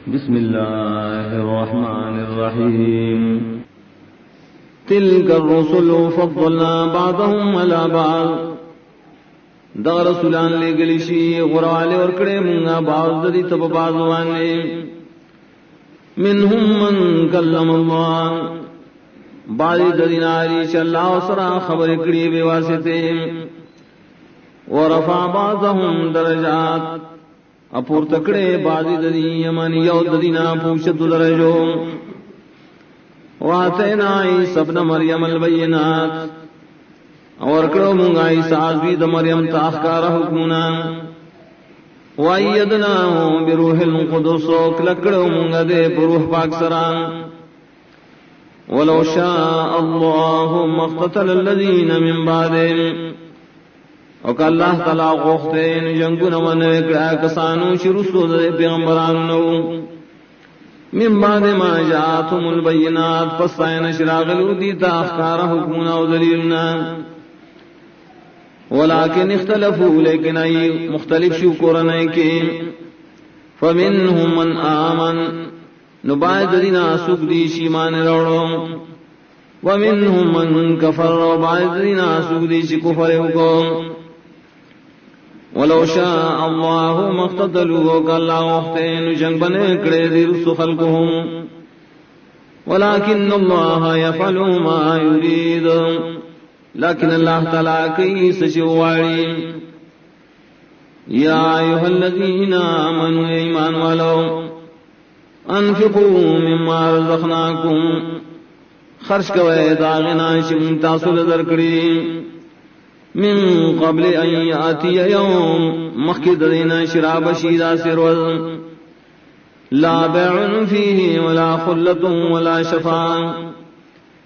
بسم اللہ الرحمن الرحیم تلک الرسل فضلنا بعضهم على بعض دا رسولان لے گلیشی غروالے اور کڑے منگا بعض دی تب بعضوانے منہم من کلم اللہ بعض دیناری چا اللہ سرا خبر کڑی بے واسطے ورفع بعضهم درجات اپور تکڑے بعضی دنی یمانی یو ددینا پوشت درجو واتینا عیسی ابن مریم البینات اور کرو منگا عیسی عزوی دا مریم تاخکار حکمنا وائیدناہو بروح القدس کلکڑو منگا دے بروح پاک سران ولو شاء اللہ مقتتل الذین من بعدهم وک اللہ تعالی غوختین جنگون من وکڑا کسانو شرسو دے پیغمبرانو من بعد ما جاءتهم البینات پسائن شراغلو دیتا اخکار حکمنا و دلیلنا ولیکن اختلفو لیکن ای مختلف شکرنے کی فمنهم من آمن نباید دینا سک دی شیمان روڑو ومنهم من کفر وباید دینا سک دی شی کفر حکم ولو شاء اللہ مقتتلوا وکاللہ وقتین جنگ بنے کرے دی رسو خلقهم ولیکن اللہ یفعل ما یرید لیکن اللہ تعالیٰ کی سچواری یا ایوہ الذین آمنوا ایمان والو انفقوا مما رزقناکم خرچ کوئے داغنا شم تاصل درکڑی من قبل ان یاتی یوم مخید دینا شراب شیدہ سروز لا بیع فیہ ولا خلت ولا شفاع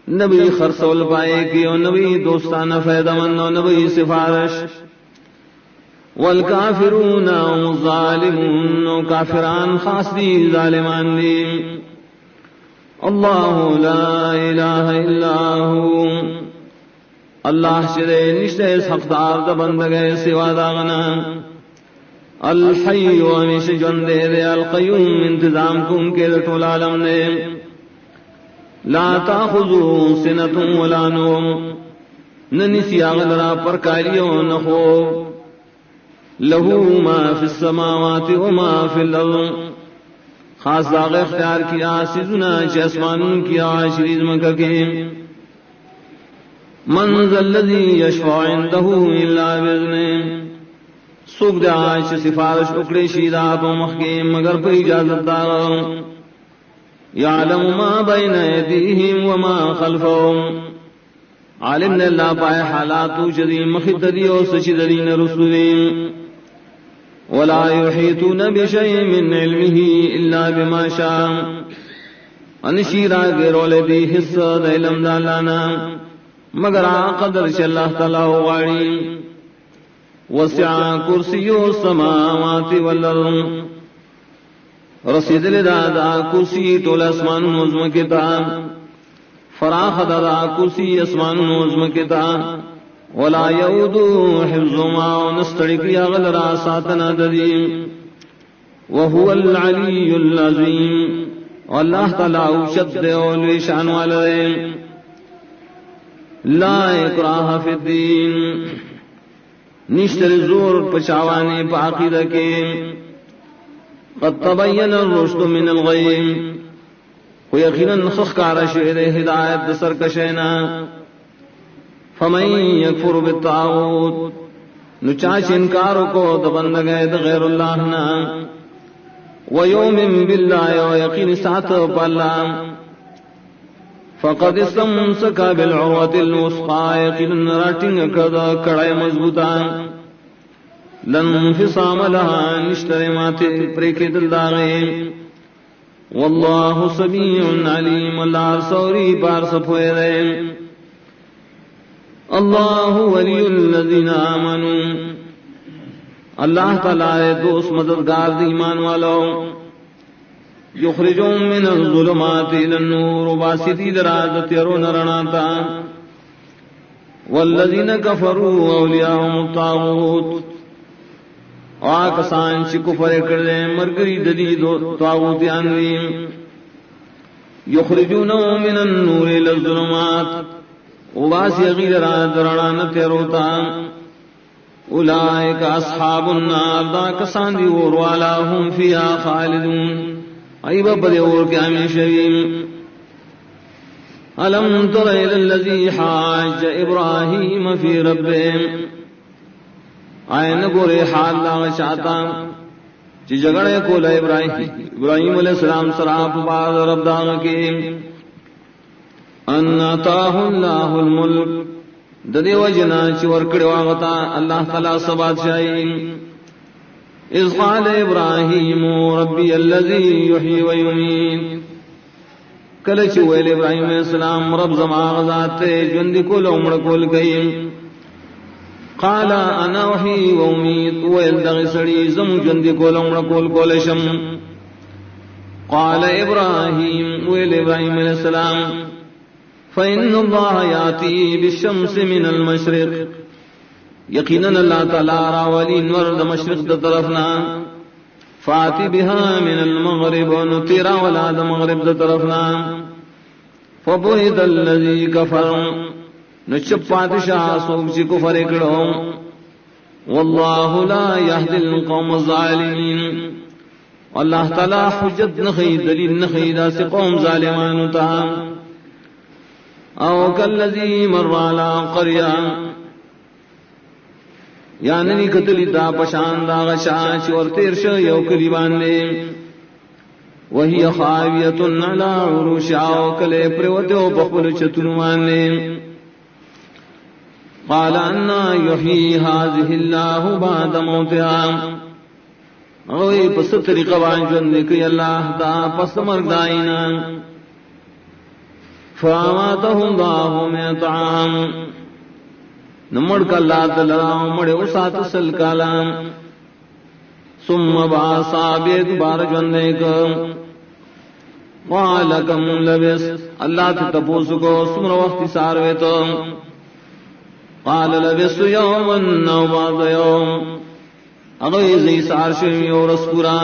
نبی خرسول پائے کی و نبی دوستانہ فیدہ من و نبی سفارش والکافرون ظالمون و کافران خاص دی ظالمان دی اللہ لا الہ الا ہو اللہ شرے نشتے حقدار دا بندگے سوا داغنا الحی و ہمیش جندے دے القیوم انتظام کن کے دٹول عالم نے لا تاخذو سنت ولا نوم ننسی آغلرا پر کاریوں نخوب لہو ما فی السماوات و ما فی الارض خاص داغ اختیار کیا سیزنا چی اسمانون کیا شریز مکہ کے من ذا الذی یشفع عنده الا باذنہ سوک دے آج سفارش اکڑے شیدہ پا مخیم مگر پر اجازت دارا یعلم ما بین ایدیہم وما خلفهم عالم نے اللہ پائے حالاتو شدی مخید دیو سشدرین رسولین ولا یحیطون بشیء من علمه الا بما شاء انشیرہ گرول دی حصہ دا علم دالانا مگر قدر چ اللہ تعالی واڑی وسع کرسیو السماوات والارض رسید لدا کرسی ټول اسمان نظم کتا فراخ دا کرسی اسمان نظم کتا ولا یعود حفظهما نستڑی غلرا ساتنا ددی وهو العلی العظیم اللہ تعالی اوشد اول شان والے لا اکراہ فی الدین نشتر زور پچاوانے پاقیدہ کے قد تبین الرشد من الغیم کو یقیناً خخکار شعر ہدایت سرکشینا فمن یکفر بالطاغوت نچاچ انکارو کو دبندگید غیر اللہ نا ویومن باللہ و یقین ساتھ پاللہ فقد استمسك بالعروة الوثقى يقينا راتين كذا كڑائے مضبوطا لن انفصام لها نشترمات پریکے دلداغے واللہ سمیع علیم اللہ سوری بار سپوئے رہے اللہ ولی الذین آمنوا اللہ تعالی دوست مددگار دی ایمان والو یخرجون من الظلمات الى النور وباسطی درازت یرون رناتا والذین کفروا اولیاءهم الطاغوت کسان چی کفر کردے مرگری ددی دو طاغوتیان دی یخرجونو من النور الى الظلمات وباسی غیر را درانان تیروتا اولئک اصحاب النار دا کسان دی وروالا هم فیها خالدون ایبا بدے اور کے ہمیشہ الم تر الى الذی حاج ابراہیم فی ربہ آئین گورے حال لاغ چاہتا چی جگڑے کولا ابراہیم علیہ السلام سراپ بعض رب داغ کے ان اتاہ اللہ الملک ددی وجنا چی ورکڑی واغتا اللہ تعالی سبات شائی اذ قال ابراہیم ربی اللذی یحیی و یمید کلچ ویل ابراہیم علیہ السلام رب زمان غزاتے جندی کول عمر کول گئی قال انا احیی و امید ویل دغی سڑی زم جندی کول عمر کول کولشم قال ابراہیم ویل ابراہیم علیہ السلام فإن اللہ یاتی بالشمس من المشرق یقینا اللہ تعالی راولی نور دا مشرق دا طرفنا فاتی بها من المغرب ونطیرا ولا دا مغرب دا طرفنا فبہد الذی کفر نچپات شاہ سوک چی کفر اکڑو واللہ لا یهد القوم الظالمین اللہ تعالی حجت نخی دلیل نخی دا سی قوم ظالمانو تا او کالذی مر علی قریہ یعنی قتلی دا پشان دا غشا چور تیرش یو کلی باندے وہی خاویت علی عروشا کلے پریوتو بخبل چتنو باندے قال انا یحیی هذه اللہ بعد موتها اوی پس طریقہ وانجن دکی اللہ دا پس مرگ دائینا فاماته اللہ من طعام نمڑ کا اللہ دلراؤ مڑے اسات سل کالام ثم باسا بید بار جندے کا قال کم لبس اللہ تی تپوس کو سمر وقت ساروے تو قال لبس یوما او بعض یوم اگوی زی سار شوی اور اسکورا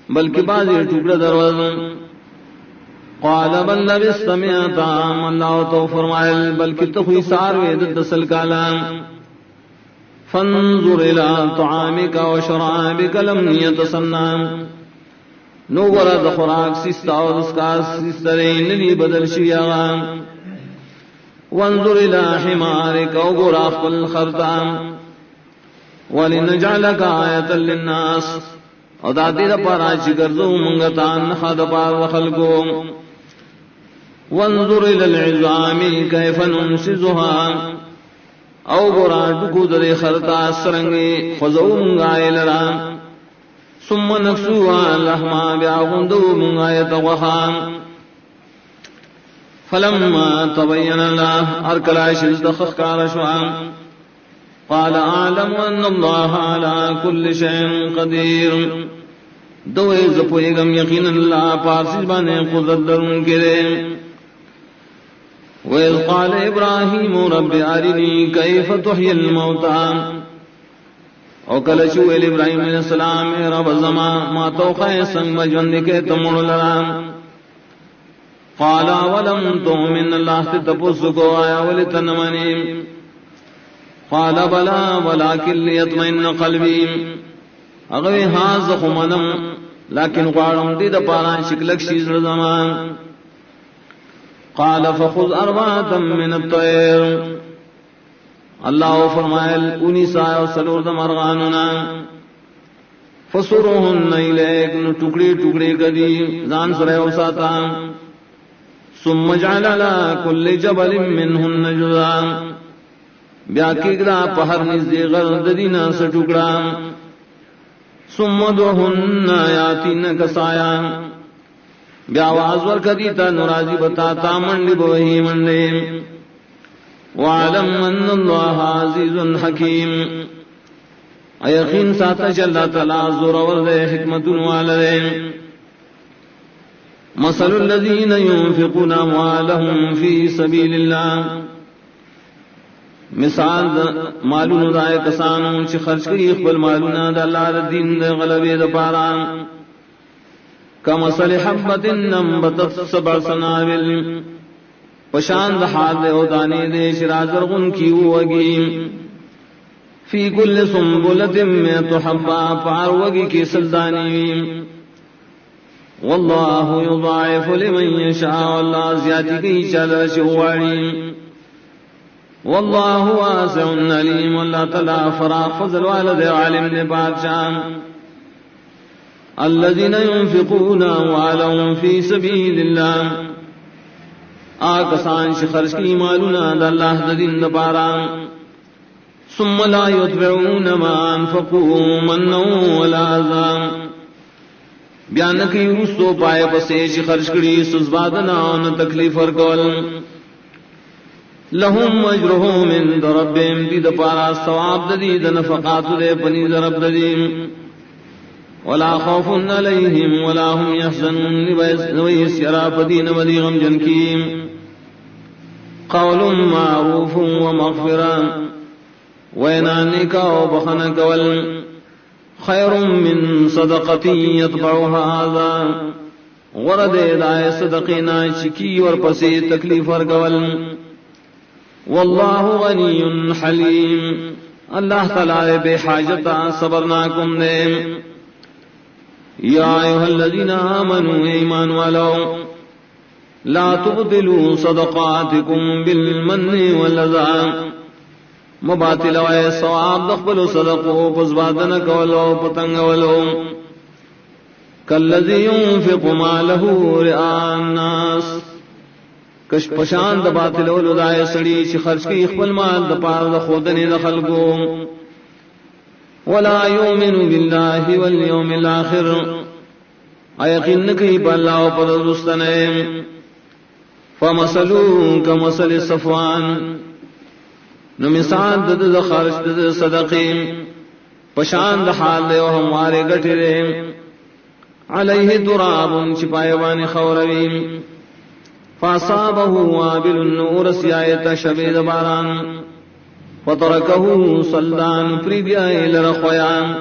بلکہ بعضی ٹکڑا دروازن قال بل لبست مئة عام اللہ تو فرمائل بلکہ تخوی ساروے دسل کالام فانظر الى طعامك وشرابك لم يتصنع نو ورد خوراک سستا و دسکا سسترین لی بدل شیعا وانظر الى حمارك وغراف الخرطام ولنجعلك آیتا للناس او دادی دا پارا چکرزو منگتان نخد پار وخلقو وانظر الى العظام كيف ننشزها او گرا ڈکو در خرطا سرنگی خزو منگائے لرا ثم نفسوها لحما بیاغندو منگایت وخام فلما تبین اللہ ارکلاش ازدخخ کارشوام قال اعلم ان اللہ على كل شيء قدیر دوئے زپوئیگم یقین اللہ پارسی بانے قدرت درن کرے وَإِذْ قَالَ إِبْرَاهِيمُ رَبِّ أَرِنِي كَيْفَ تُحْيِي الْمَوْتَى او کلچو ویل ابراہیم علیہ السلام رب زما ما توقع سنگ بجوند کے تمڑ لرام قال ولم تؤمن اللہ تپس کو آیا ولتنمنی قال بلا ولكن ليطمئن قلبی اگوی ہاں زخمنم لیکن قارم دید پارا شکلک شیز زمان قال فخذ اربعة من الطير اللہ فرمائل انی سائے و سلور دا مرغاننا فسرهن الیک نو ٹکڑی ٹکڑی کدی زان سرے و ساتا ثم جعل على كل جبل منهن جزءا بیا کیگرا پہر نزدی غرد دینا سے ٹکڑا ثم دعهن یاتین کسایا بیا آواز ورکدیتا نرازی بتاتا منڈی بوہی منڈی وعلم ان اللہ عزیز حکیم ایقین ساتا چلا تلا زور ورد حکمت والدے مثل الذین ينفقون اموالهم فی سبیل اللہ مثال مالون دائے کسانوں چی خرچ کری اخبر مالون دا اللہ دا دین دا غلبی دا پارا کمثل حبت نمبتت سبع سنابل پشان دا حال دے او دانے دے شراجر غن کی وگی فی کل سنبلت میت حبا پار وگی کی سلدانی واللہ یضاعف لمن یشاء اللہ زیادی کی چل شواری واللہ واسع علیم اللہ تعالی فراغ فضل والد عالم نے بادشاہ الذین ينفقون اموالهم فی سبیل اللہ آکسان خرچ کی مالنا دا اللہ دا دین دا پارا ثم لا يتبعون ما انفقوا منا ولا اذى بیان کی رسو پائے پسے خرچ کری سزبادنا ان تکلیف ورکول لهم اجرهم عند ربهم دی دا پارا ثواب دی دا نفقات دے پنی دا رب دی ولا خوف علیہم ولا هم يحزنون نویس یراب دین ودی غم جنکیم قول معروف ومغفرا وینانی کا وبخنک وال خیر من صدقتی یتبعها هذا ورد دائے صدقینا چکی ورپسی تکلیف ورکول واللہ غنی حلیم اللہ تعالی بے حاجتا صبرناکم دے یا ایوہ الذین آمنوا ایمان والو لا تبطلوا صدقاتکم بالمن والذی مباطل وائے ثواب دخبل صدقو پزبادن کولو پتنگولو کالذی ينفق مالہ رئاء الناس کش پشان دا باطل ولدائے سڑی چی خرچ کی اخبر مال دا پار دا خودنی دا خلقو ولا یومن باللہ والیوم الاخر ایقین کی باللہ و پر رستنے فمثلو کمثل صفوان نو مثال دا خرچ دا صدقی پشان دا حال دے و ہمارے گٹھے رے علیہ تراب چپائیوان خورویم فاصابه وابل النور سیایت شبید باران فترکه صلدان پریدیا لرخویان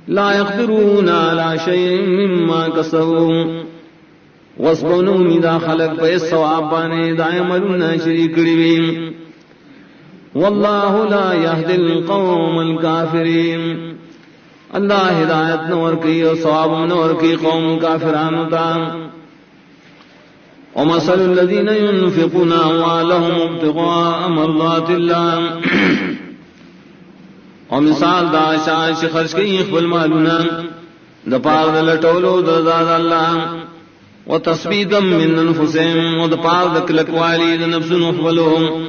لا يقدرون على شيء مما كسبوا وصبنوا مدا خلق پہ ثواب بانے دائملون شریک ریویم واللہ لا يهدي القوم الكافرین اللہ ہدایت نور کی اور ثواب نور کی قوم کافران تا ومثل الذين ينفقون أموالهم ابتغاء مرضات الله ومثال دا شاش خرچ کی اخبر مالونا دا پار دا لٹولو دا داد اللہ وتصبیدا من انفسهم و دا پار دا کلکوالی دا نفس نخبلهم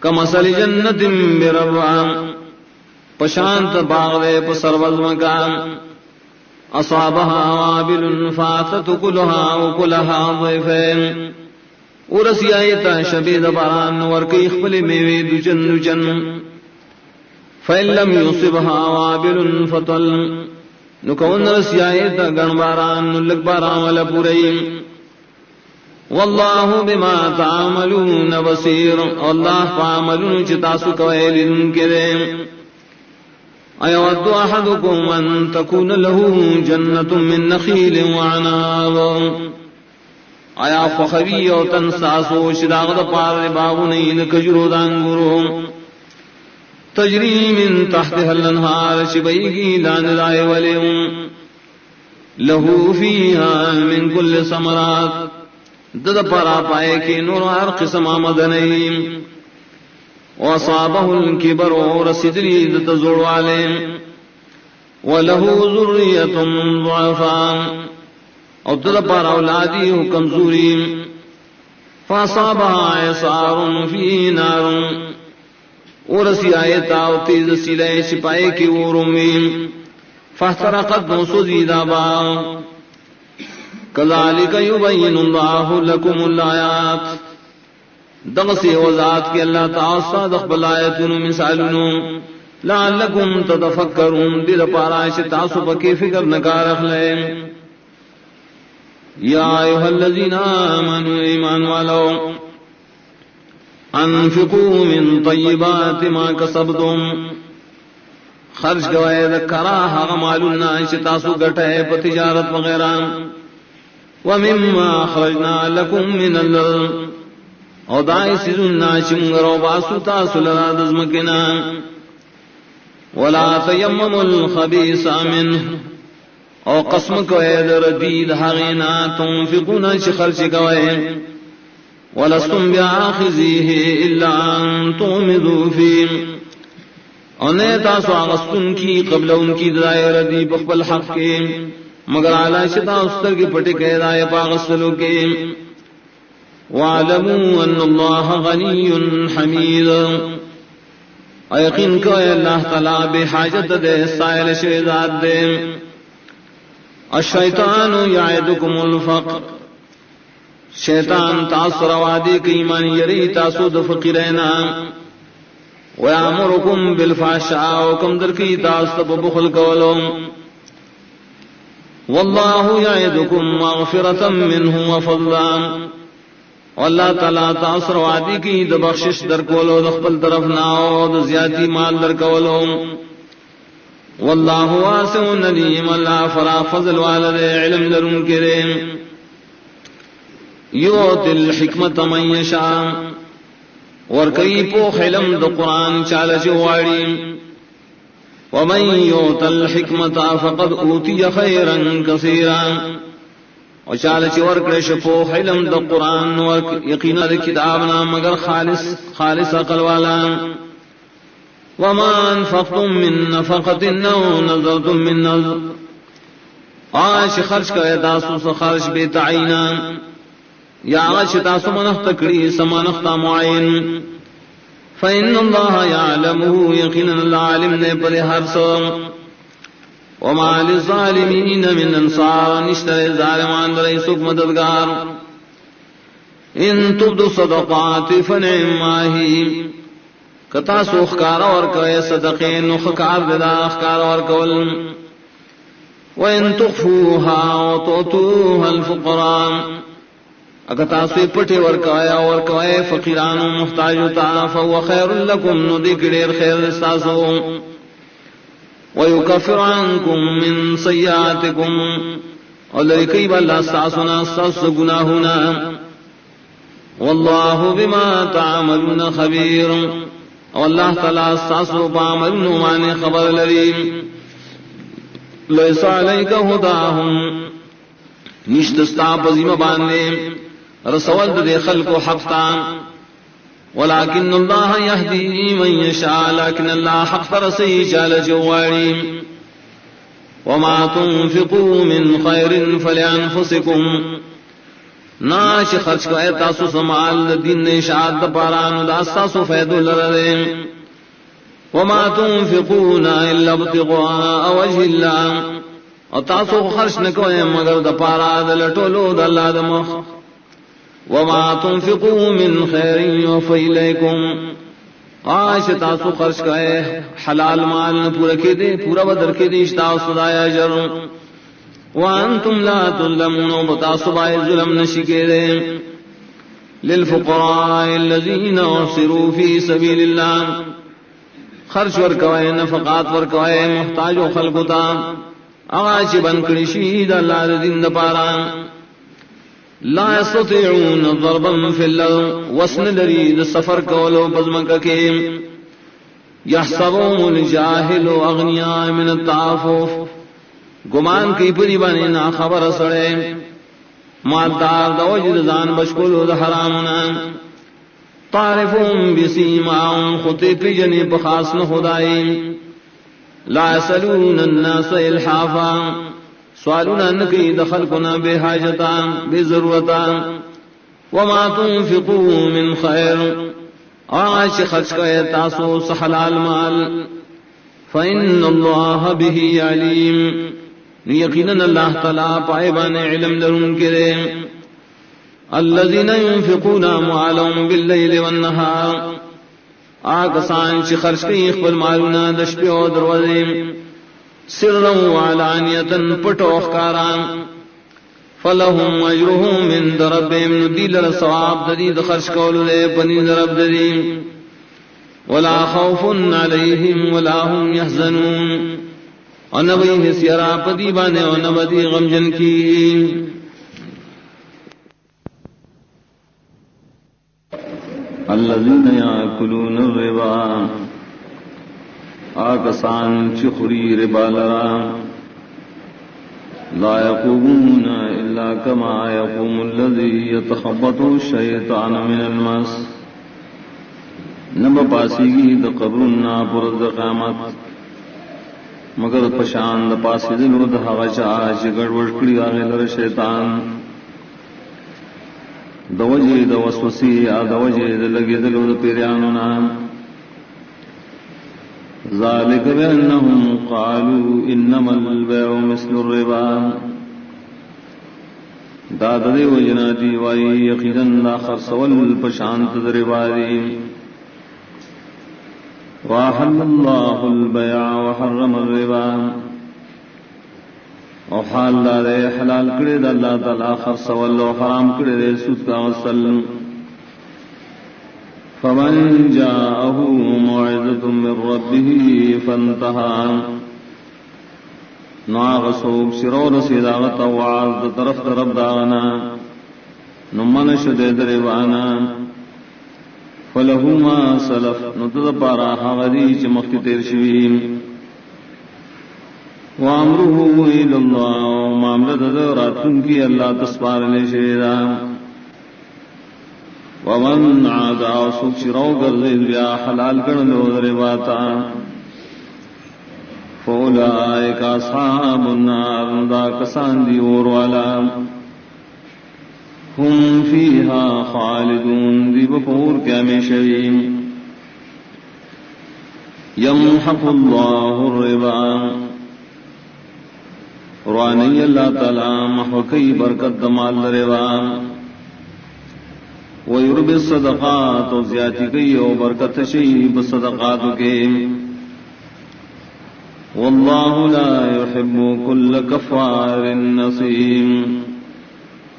کمثل جنت بربعا پشانت باغ دے پسر وزمکان اصابها وابل فاتت كلها وكلها ضيفين ورسی آیتا شبید باران ورکی اخبل میوی دوچن دوچن فإن لم يصبها وابل فطل نکون رسی آیتا گن باران نلک باران والا پورئی واللہ بما تعملون بصیر اللہ فعملون چتاسو کوئلن کرے ایود احدکم ان تکون له جنت من نخیل وعناب آیا فخوی او تنساسو شداغ دا پار باغنین کجرو دانگرو تجری من تحتها الانہار شبیگی لان دائے ولیم لہو فیہا من کل ثمرات دد پارا پائے کی نور ہر قسم آمدنیم وصابه الكبر ورسدری دت زور والے وله ذریۃ ضعفاء او دل پر اولادی کمزوری فاصابها اعصار فی نار ورسی آیت او تیز سلے سپائے کی ورمی فاحترقت مسجدا با کذالک یبین اللہ لکم الآیات دغسی وذات کی اللہ تعالی صادق بلایتن مثالن لعلکم تتفکرون دل پارائش تاسو پکی فکر نکار اخلے یا ایوہ الذین آمنوا ایمان والو انفقوا من طیبات ما کسبتم خرچ گوئے ذکرا حق مالنا شتاسو گٹے پا تجارت وغیرہ ومما اخرجنا لکم من الارض او دائی سیزننا شمگرو باسو تاسو لرا دزمکنا ولا تیمموا الخبیث منه او قسم کوئے دردید حقینا تنفقونا چی خرچ گوئے ولستم بیاخذیه الا ان تغمضوا فیه انہیں تاسو آغستن کی قبل ان کی دائر دی بقبل حق کے مگر علا شتا استر کی پٹے کے دائے پاغسلو کے وَعَلَمُوا أَنَّ اللَّهَ غَنِيٌّ حَمِيدٌ یقین کو اللہ تعالیٰ بے حاجت دے سائل شہزاد دے الشیطان یعدکم الفقر شیطان تاثر وعدی کی ایمان یری تاسود فقیرینا وَيَأْمُرُكُمْ بِالْفَحْشَاءِ وَكَمْ دَرْكِي تَاسْتَبُ بُخْلْ قَوْلُمْ وَاللَّهُ يَعِدُكُمْ مَغْفِرَةً مِّنْهُ وَفَضْلًا واللہ تعالیٰ تاثر وعدی کی دبخشش در کولو دخبل طرف ناو دزیاتی مال در کولو واللہ واسع علیم اللہ فرا فضل والد علم لرن کریم یوت الحکمت من یشاء ورکی پوخ علم دا قرآن چالچ واری ومن یوت الحکمت فقد اوتی خیرا کثیرا و چالچ ورکرش پوخ علم دا قرآن یقینا دا کتابنا مگر خالص عقل والا وما انفقتم من نفقت او نظرتم من نظر آش خرچ کا تاسو سخرچ بے تعینا یا آش تاسو منخ تکڑی سمانخ تا معین فإن اللہ یعلمه یقینا العالم نے پر ہر سو وما للظالمین من انصار نشتر ظالمان در سک مددگار ان تبدو صدقات فنعم ماہی کتا سو اخکار اور کوئے صدقین اخکار ددا اخکار اور کول وَإِن تُخْفُوهَا وَتُؤْتُوهَا الْفُقَرَاءَ اکتا سو پٹھے اور کوئے فقیران و محتاجتا فَهُوَ خَيْرٌ لَكُمْ ندکڑیر خیر استاسو وَيُكَفِّرُ عَنْكُمْ مِنْ سَيِّئَاتِكُمْ اور لرکی باللہ استاسونا استاس گناہونا وَاللَّهُ بِمَا تَعْمَلُونَ خَبِيرٌ اور اللہ تعالیٰ استاسو پامل نوانے خبر لریم لیس علیک ہداہم نشتستا پزیم باندے رسول دے خلق و حقتا ولیکن اللہ یہدی من یشاء لیکن اللہ حق ترسی چال جواری وما تنفقوا من خیر فلانفسکم ناش خرچ کو اے تاسو سمال دین اشاعت پاران داستاسو فیدو لردے وما تنفقون الا ابتغاء وجه اللہ اور تاسو خرچ نکو اے مگر دا پارا دلٹولو دا اللہ دا مخ وما تنفقوا من خیر یوفیلیکم آش تاسو خرچ کو اے حلال مال پورا کے دے پورا بدر کے دے اشتاو صدایا جر وانتم لا تظلمون بتاسبائے ظلم نشکرے للفقراء الذين احصروا في سبيل الله خرچ ورکوائے نفقات ورکوائے محتاج و خلقتا اغاچ بنکڑی شہید اللہ دین دپارا لا يستطيعون ضربا في الارض وسن لرید سفر کولو بزمکہ کے يحسبهم الجاهل اغنیاء من التعفف گمان کی پری بنے نا خبر سڑے مالدار دا وجد زان بشکلو دا حرامنا تعرفون بسیماؤن خطی پی جنی بخاص نخدائی لا يسألون الناس الحافا سوالونا نکی دخلقنا بے حاجتا بے ضرورتا وما تنفقوا من خیر آج خرچ کا تاسو سحلال مال فإن اللہ به علیم یقیناً اللہ تعالیٰ پائبان علم لرن کرے الذین ينفقون اموالهم باللیل والنہار آکسان چی خرچ کی اخبر مالونا دشپی و دروازے سرا وعلانیتا پٹو اخکارا فلهم اجرهم عند ربهم ندیل الثواب ددید خرچ کولو دے پنی رب ددی ولا خوف علیہم ولا هم يحزنون انبی حسیرا پدی بانے انبی غمجن کی الذين يأكلون الربا آکسان چخری ربا لرا لا يقومون إلا كما يقوم الذي يتخبطه الشيطان من المس نب پاسیگی د قبرنا پرد قیامت مگر پشان د پاسی دلو د هغه چا چې ګډوډ کړی هغه لره شیطان د وجه د وسوسې او د وجه د لګېدلو د پیرانو نام ذلك بأنهم قالوا إنما البيع مثل الربا داد دے وجناتی وائی یقیدن لا خرسول پشانت ربا دی وحل اللہ البیع وحرم الربا وحال دے حلال کرے دا اللہ تعالی خرسول و حرام کرے دے سود کا وصل فمن جاءه موعظة من ربه فانتهى ناغ صوب سرور سیداغت وعاز طرف طرف داغنا نمن شدے دربانا فله ما سلف نتد پارا حغدی چمخت تیر شویم وامره الى الله معاملت راتن کی اللہ تسپارنے شیدہ ومن عاد سوک شرو گردید بیا حلال کرنو درباتا فولائک اصحاب النار دا کسان دی اور والا هم فیہا خالدون دی بفور کیا میں شویم یمحق اللہ الربا روانی اللہ تعالی محوکی برکت دمال ربا ويربي الصدقات وزياتي كي وبركة شيء بالصدقات كي والله لا يحب كل كفار نصيم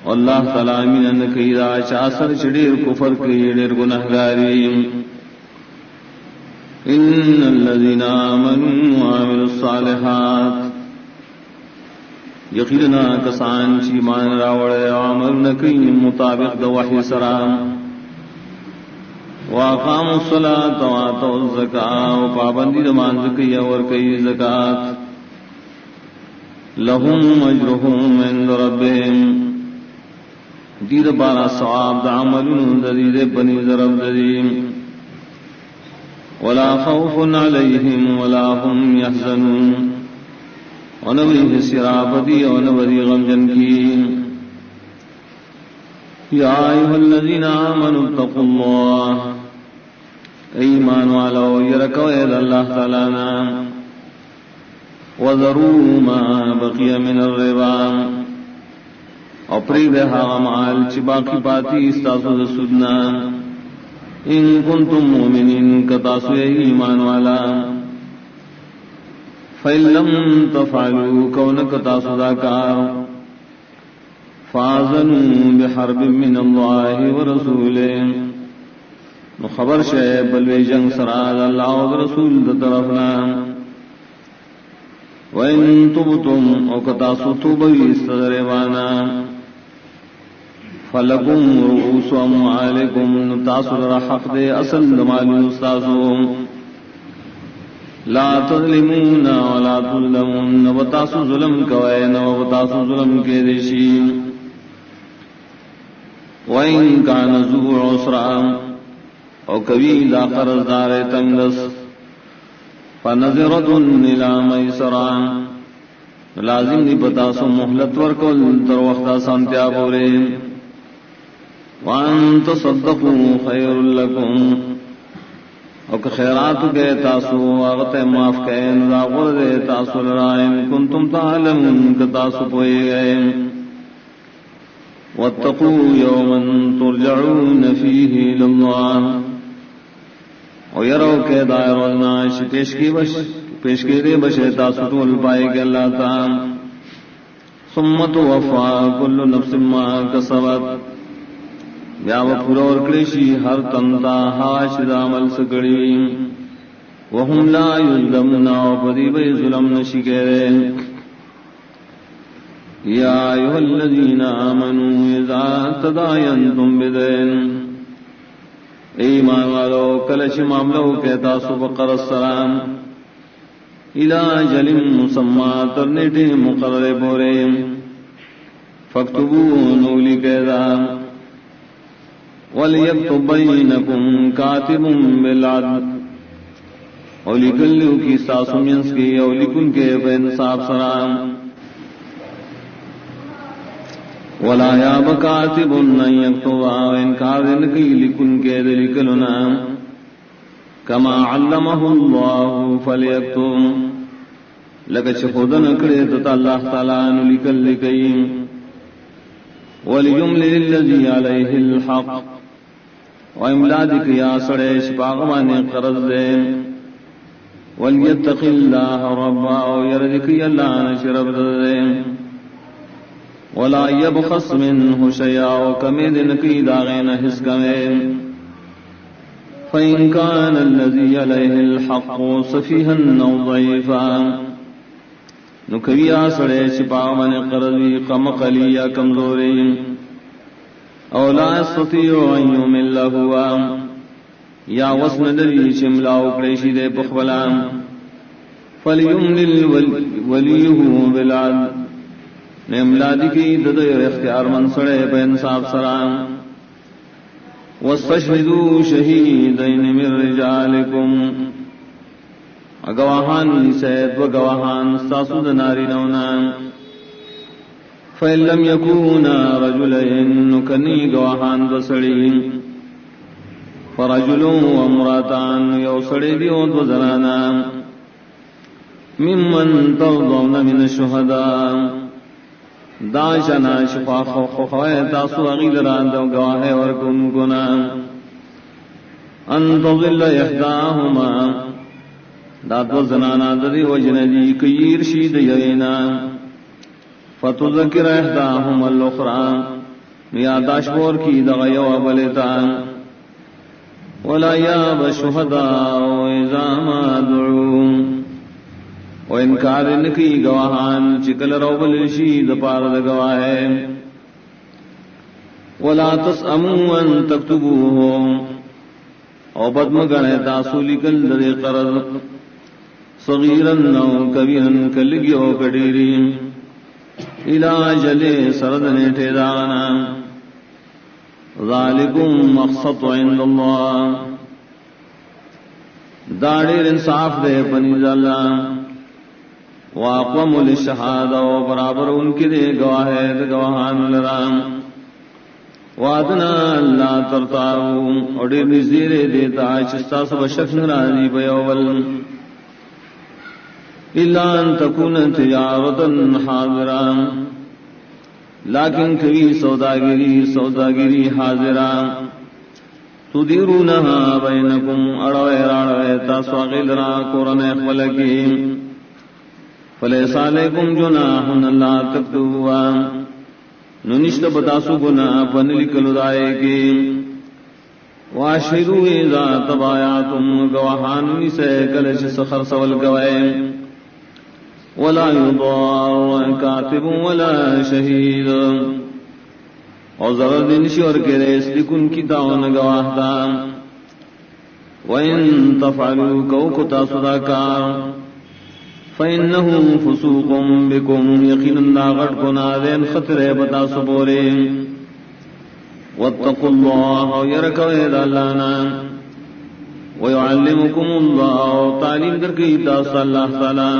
والله تعالى من أنك إذا شاسر شدير كفر كيدير گناهگاری إن الذين آمنوا وعملوا الصالحات یقینا کسان چی مان راوڑے عمل نکی مطابق دو وحی سرام واقاموا الصلاة وآتوا الزکاة وپابندی دمان زکی اور کئی زکاة لهم اجرهم عند ربهم دید بارا ثواب دا عملون دید بنی ضرب دید ولا خوف علیہم ولا هم يحزنون ونبری سرابدی ونبری غمجن کی یا ایوہ الذین آمنوا اتقوا اللہ ایمان والو یرکو اید اللہ تعالینا وذروا ما بقی من الربا اپری دہا عمال چی باقی پاتی استاسو دسودنا ان کنتم مومنین کتاسو ایمان والا فَإِن لَّمْ تَفْعَلُوا كَوْنَكَ تَاسُدَاكَارُ فَآذَنُوا بِحَرْبٍ مِّنَ اللَّهِ وَرَسُولِهِ خبر شے بلوی جنگ سراد اللہ و رسول طرفنا وَإِن تُبْتُمْ وَكَتَاسُ تُوبَوِي اسْتَدْرِبَانَا فَلَكُمْ رُؤُوسُ أَمْوَالِكُمْ تَاسُدَرَ حق دے اصل دمالی استاسو لا تظلمون ولا تظلمون وتاسو ظلم کوئے وتاسو ظلم کے دیشی وَإِن كَانَ ذُو عُسْرَةٍ او کبھی دا قرض دار تنگس فَنَظِرَةٌ إِلَى مَيْسَرَةٍ لازم دی بتاسو محلت ورکل تر وقتا سانتیا بولے وَأَن تَصَدَّقُوا خَيْرٌ لَكُمْ او کہ خیرات گئے تاسو آغت معاف کہیں نظاغر دے تاسو لرائن کنتم تعلمون کہ تاسو پوئے گئے واتقوا یوما ترجعون فیہ للہ او یرو کہ دائر والناش پیش کی دے بشے تاسو طول پائے گا اللہ تعالی ثم توفى كل نفس ما كسبت بیا و پورا ورکړي هر تنتا حاشد عمل سکړي وهم لا یظلمون او بدی به ظلم نشي کېره یا ایها الذین آمنوا اذا تداینتم بدین ایمان والو کلش معاملو کہتا سبقر السلام الى اجل مسمى ترنیٹی مقرر بورے فاکتبوا نولی کہتا وَلْيَكْتُبْ بَيْنَكُمْ كَاتِبٌ بِالْعَدْلِ اور لکل لیو کی ساسمینس کی اور لکن کے بینصاف سرام وَلَا يَابَ كَاتِبٌ أَن يَكْتُبَ انکار کی لکن کے لکلنا کما علمہ اللہ فَلْيَكْتُبْ لکچ خودن کرے تتا اللہ تعالیٰ لکل لکی وَلْيُمْلِلِ الَّذِي عَلَيْهِ الْحَقِّ و امداد کیا سڑے شپاغمان قرض دے وَلْيَتَّقِ اللَّهَ رَبَّا و يَرْدِكِ اللہ نشرب دے وَلَا يَبْخَصْ مِنْهُ شَيْعَ و کمید نکی داغین حس کمید فَإِنْ كَانَ الَّذِي عَلَيْهِ الْحَقُّ صَفِيهًا أَوْ ضَعِيفًا نکویا سڑے شپاغمان قرضی قمقلی یا کمزوری او لا يستطيع ان يمل هو یا وسن دلی شملاو کریشی دے پخبلا فلیملل ولیه بالعدل نملادی کی ددر اختیار من سڑے پہ انصاف سرام واستشهدوا شہیدین من رجالکم گواہان سید و گواہان ساسود ناری نونا فَإِن لَّمْ يَكُونَا رَجُلَيْنِ نُكَنِي گواہان بسڑی فَرَجُلٌ وَامْرَأَتَانِ يَوْسَڑِ دیوت وزنانا مِمَّن تَرْضَوْنَ مِنَ الشُّهَدَاءِ داشنا شفا خوخوائے تاسو اغیل راندو گواہے ورکن کنا ان تضل احداهما دات وزنانا دری وجنجی کیر شید یرینا فتذکر احداهم الاخرى یاداشور کی دغیو ابلتان ولا یاب شهداء اذا ما دعوا و انکار نکی گواہان چکل روبل شید پارد گواہے ولا تسأموا ان تكتبوه او بدمگنے تاسو لکل در قرض صغیرا او کبیرا کلگیو کڈیری الى جل سردنے ٹھیدانا ذالکم مقصد عند اللہ داڑیر انصاف دے پنیز اللہ واقوم للشہادہ و برابر ان کی دے گواہد گواہان لرام وعدنا اللہ ترتاو اور دیر نزدیر دیتا چستا سب شخص راضی بیوول الا ان تکون تجارتا حاضرا لیکن کبھی سوداگری حاضرا تدیرونها بینکم اڑوے تاسو غیلرا قرآن اخبلکی فلیس علیکم جناح اللہ تکتبوا ننشت بتاسو گناہ پنلکل دائے کی واشہدوا اذا تبایعتم گواہان سے کلش سخر سول گوائے ولا يضار كاتب ولا شهيد اور ضرر دنشور کے ریس لکن کی داون گواہ دا وَإِن تَفْعَلُوا كَوْكُتَا صُدَاكَارٌ فَإِنَّهُ فُسُوقٌ بِكُمْ يَقِنًا داغٹ کنا دین خطرے بتا سبورے وَاتَّقُوا اللَّهَ وَيَرَكَوْهِ دَاللَّانَا وَيُعَلِّمُكُمُ اللَّهُ تعلیم درکی تاس اللہ تعالی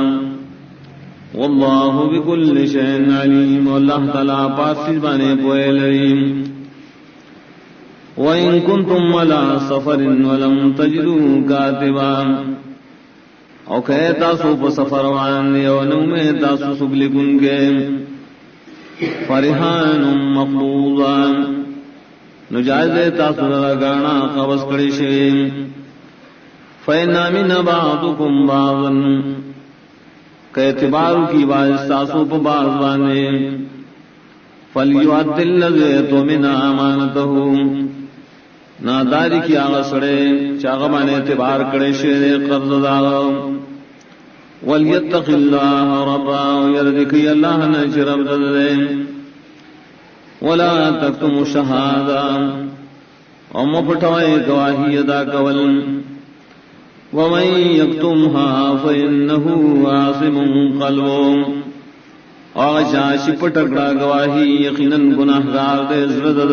واللہ بكل شيء علیم واللہ تعالی پاس بانے پوئے لریم وَإِن كُنتُمْ عَلَى سَفَرٍ وَلَمْ تَجِدُوا كَاتِبًا او کہے تاسو پا سفر وان یونو میں تاسو سگلکن کے فرحان مقبوضا نجائز تاسو لگانا قبض کری شویم فَإِنَّ مِنَ بَعْضُكُمْ بَعْضًا کہ اعتبار کی باز تاسو پا باز بانے فَلْيُعَدِّ الَّذِي اؤْتُمِنَ أَمَانَتَهُ ناداری کی آغا سڑے چاغمان اعتبار کرے شیر قرض داغا وَلْيَتَّقِ اللَّهَ رَبَّهُ يَرْدِكِ اللَّهَ نَجْرَبْ دَدَدَيْ وَلَا تَكْتُمُ شَهَادًا وَمَفْتَوَئِ گواہی ادا کول وَمَنْ يَكْتُمْهَا فَإِنَّهُ عَاصِمٌ قَلْبُهُ آغا شپٹکڑا گواہی یقیناً گناہگار دے زردد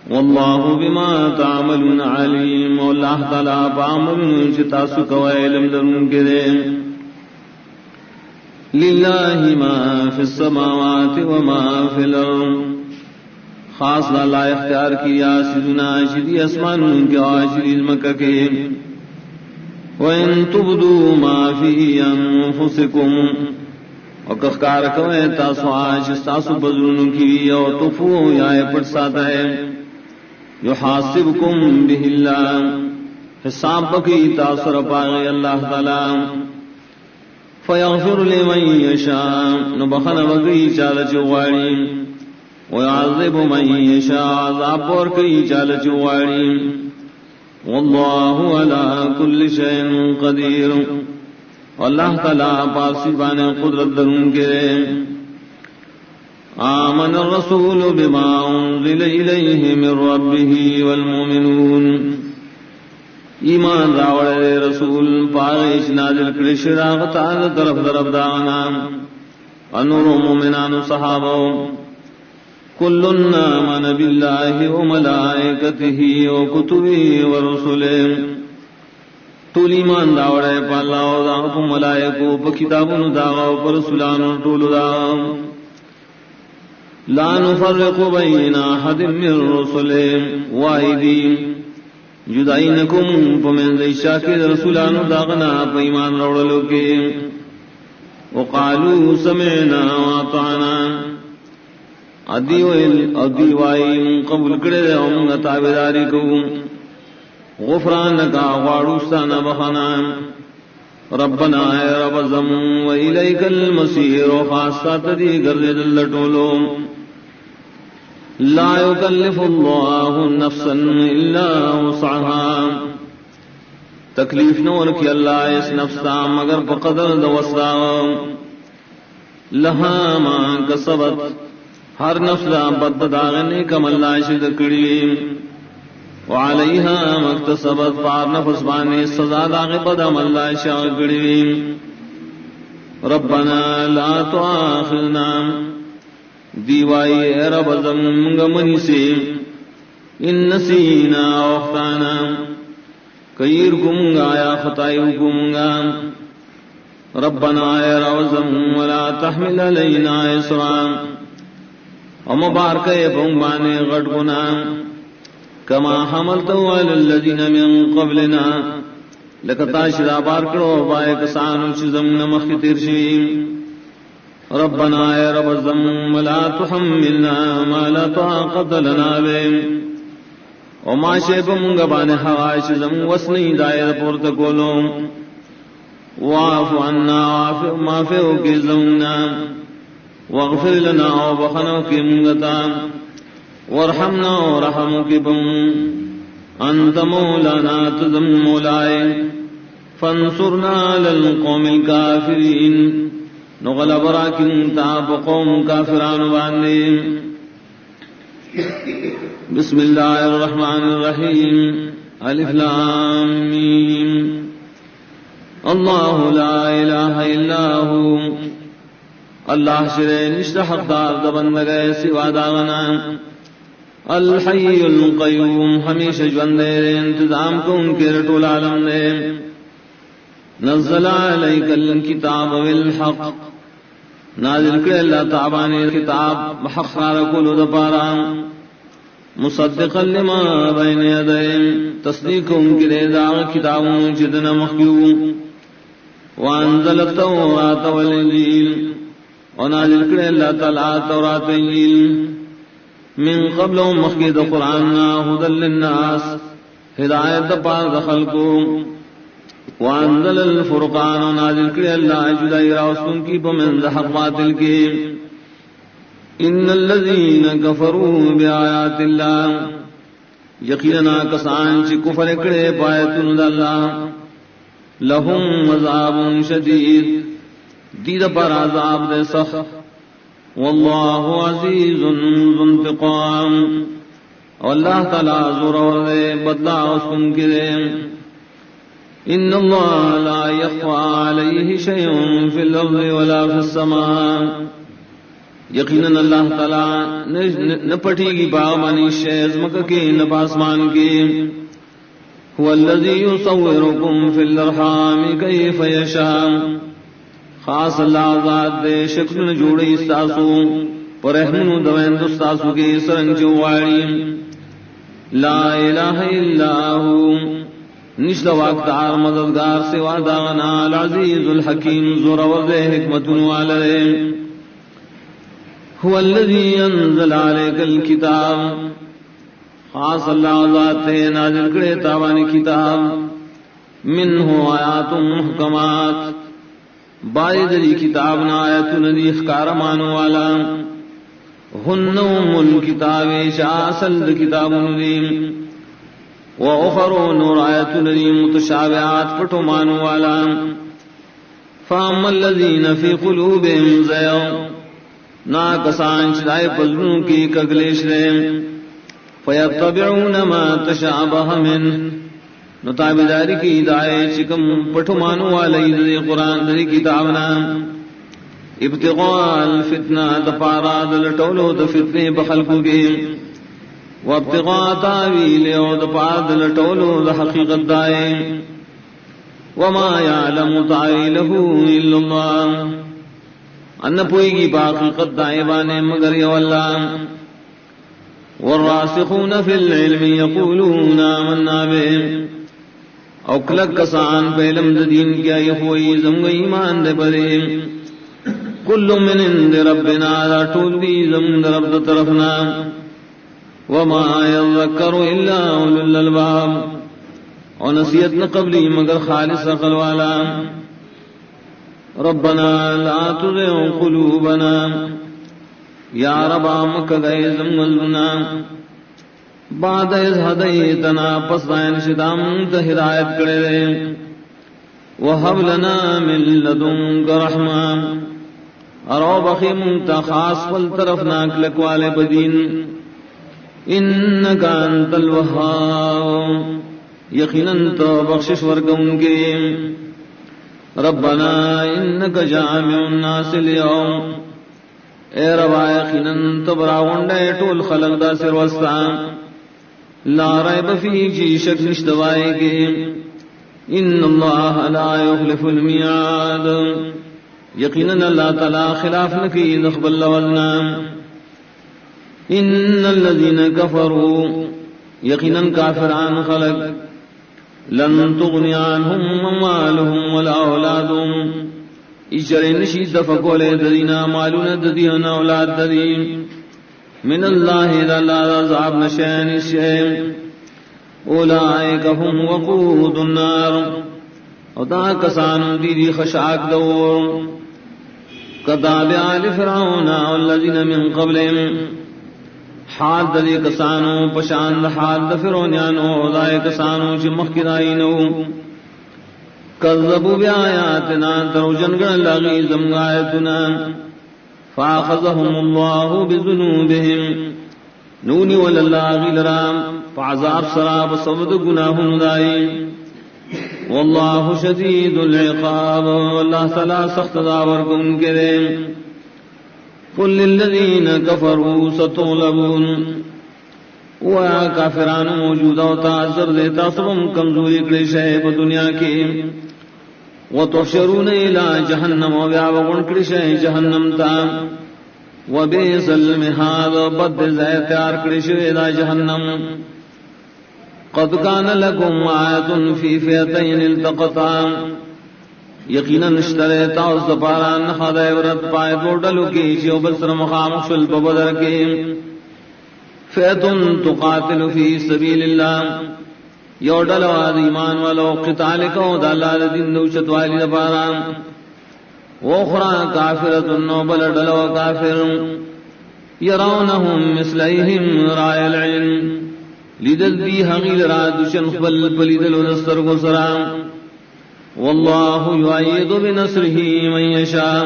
واللہ بما تعملون علیم واللہ تعالیٰ بعملون چتاسو کوئے علم درون کے دے للہ ما فی السماوات وما فی الارض خاص اللہ اختیار کیا سیدنا شدی اسمانون کے آشری المکہ کے وَإِن تُبْدُوا مَا فِي أَنفُسِكُمْ اور کخکار کوئے تاسو آج تاسو بزرنوں کی اور تفو یا پڑ ساتا ہے یحاسبکم بہ اللہ حساب بکی تاثر پاگے اللہ تعالی فیغفر لمن یشاء نبخن بکی چال چواری ویعذب من یشاء عذاب اور کی چال چواری واللہ علی کل شیء قدیر اللہ تعالیٰ پاسی بانے قدرت درون کے آمن الرسول بما انزل الیہ من ربہ والمؤمنون ایمان راوڑے رسول پاغیش نازل کرش راغتا طرف درب دانا انور مومنان صحابہ کلن آمن باللہ وملائکتہ وکتبہ ورسلہ طول ایمان داوڑے پا اللہ و دا پا ملائکو پا کتابونو داغا و پا رسولانو طول داغا لا نفرق بین احد من رسول وائدی جدائنکم پا منزی شاکر رسولانو داغنا پا ایمان روڑلو کے وقالو سمعنا واطعنا ادی وائی قبول کردے ومنگا تابداری کو غفرانکا غاڑوستانا بخنا ربنا اے رب زمون و الیک المسیر و خاصات دی گرد دلٹولو لا یکلف اللہ نفسا الا وسعها تکلیف نور کی اللہ اس نفسا مگر بقدر دوسرا لہا ما کسبت ہر نفسا بد داغنے کم اللہ شد کری وعليها مكتسبت فار نفس بانے سزا داغ بدم اللہ شاہ گڑی ربنا لا تؤاخذنا دیوائی اے رب زمونگا منی سے ان نسینا واخطانا کیر گمگا یا خطائیو گمگا ربنا اے رب زمون ولا تحمل علینا اسرا ومبارک اے بنگانے غٹ گنا کما حملتو علی الذین من قبلنا لکتا شدا بار کرو بائے کسانو چیزم نمخی ترشیم ربنا اے رب الزم ولا تحملنا ما لا طاقت لنا بیم وما شیب منگبان حوائی چیزم وسنی دائر پورتکولو وعفو عنا وعفو ما فیو کی زمنا واغفر لنا وبخنو کی منگتا وارحمنا ورحمك بم انت مولانا تزم مولائے فانصرنا على القوم الكافرين نغلب راکن تاب قوم کافران باندے بسم اللہ الرحمن الرحیم الف لام میم اللہ لا الہ الا ہو اللہ شرے نشت حقدار دبندگے سوا داغنا الحی القیوم ہمیشہ جوندے انتظام کو ان کے رٹول عالم دے نزل علیک الکتاب بالحق نازل کرے اللہ تعبانی کتاب حق رکول دپارا مصدقا لما بین یدین تصدیق ان کے داغ کتابوں جدن مخیو وانزل التوراۃ والانجیل ونازل کرے اللہ تعالی تورات انجیل من قبل مخید قرآن هدى للناس ہدایت پار دخل کو وانزل الفرقان نازل کر اللہ جدائی راستن کی بمن حق باطل کی ان الذین کفروا بآیات اللہ یقینا کسان چی کفر کرے پایتن اللہ لهم عذاب شدید دید پر عذاب دے سخت واللہ عزیز ذو انتقام اللہ تعالی زور دے بدلا سن کرے ان اللہ لا يخفى علیہ شیء فی الارض ولا فی السماء یقیناً اللہ تعالی نہ پٹی گی باغمانی شیز مکہ کی نہ پاسمان کی هو الذی یصورکم فی الارحام کیف یشاء خاص اللہ ذات دے شکل جوڑی استاسو پر رحمنو دوین دستاسو کی سرنجو واری لا الہ الا ہو نشد واقتار مددگار سوا داغنا العزیز الحکیم زورور دے حکمتن والدے هو الذی انزل علیک الکتاب خاص اللہ ذات نازل کرے تابانی کتاب منہ آیات محکمات باید لی کتاب نا آیت ندی اخکار مانو والا ہن ام الکتاب شاسل کتاب ندیم و اخر نور آیت ندی متشابہات پٹو مانو والا فاما الذین فی قلوبهم زیغ نا کسان چدائے پزنوں کی کگلیش دے فیتبعون ما تشابہ من نتابداری کی دائے چکم پٹھمانو والی دی قرآن دی کتابنا ابتغاء الفتنہ دپارا دلٹولو دفتنے بخلقو کی وابتغاء تاویل او دپارا دلٹولو دحقیقت دائے وما یعلم تاویلہو الا اللہ ان پوئی گی باقی قد دائبانے مگر یو اللہ والراسخون فی العلم یقولون آمنا بهم او کلک کسان پہ علم دین کیا یخوئی زمگ ایمان دے پدے کل من اند ربنا دا طول دی زمگ رب طرفنا وما یذکر الا اولو الالباب او نصیت نقبلی مگر خالص عقل والا ربنا لا تزغ قلوبنا یا ربا مکہ گئے زمگلنا بعد از ہدیتنا پس دائن شدام تا ہدایت کرے دے وحب لنا من لدنک رحمہ ارو بخی منتا خاص والطرف ناکلک والے بدین انکا انت الوہاب یقیناً تو بخشش ورگون کے ربنا انکا جامع الناس اليوم اے ربا یقیناً تبراونڈے ٹول خلق دا سر وستا لا ریب فی جی شک نشتوائے گے ان اللہ لا یخلف المیعاد یقیناً اللہ تعالی خلاف نکی نخبل لولنا ان الذین کفروا یقیناً کافران خلق لن تغنی عنہم اموالہم ولا اولادہم ایشر نشی دفکولے ددینا مالون ددینا اولاد ددین من اللہ اذا اللہ عذاب نشین الشیم اولائک ہم وقود النار او دا کسان دیدی خشاک دور کداب آل فرعون والذین من قبلهم حال ددی کسانو پشاند حال دفرونیانو دائے کسانو چی مخکدائینو کذبوا بآیاتنا درو جنگن لغی زمغایتنا فاخذهم اللہ بذنوبهم نونی واللہ لرام فعذاب سراب صمد گناہ ندائی واللہ شدید العقاب واللہ تعالی سخت داور کن کرے قل للذین کفروا ستغلبون ویا کافران موجودہ و تعذر دیتا سبم کمزوری کلیش ہے دنیا کی وتحشرون الى جہنم و بیاوغن کلیش ہے جہنم تا وبئس المہاد بد زیتیار کلیش ہے جہنم قد کان لکم آیت فی فیتین التقطا یقینا اشترے تاؤس دپاران خد عبرت پائے دوڑلو کی چیو بسر مخامق شل بدر کی فیتن تقاتل فی سبیل اللہ یو ڈلواد ایمان والو قتال کو دا اللہ دین دوشت والی دپارا وخرا کافرت النوبل ڈلو کافر یرونہم مثلیہم رائے العلم لیدل دی حقیل را دشن خبل پلیدل و دستر کو سرام واللہ یعید بنصرہ من یشاء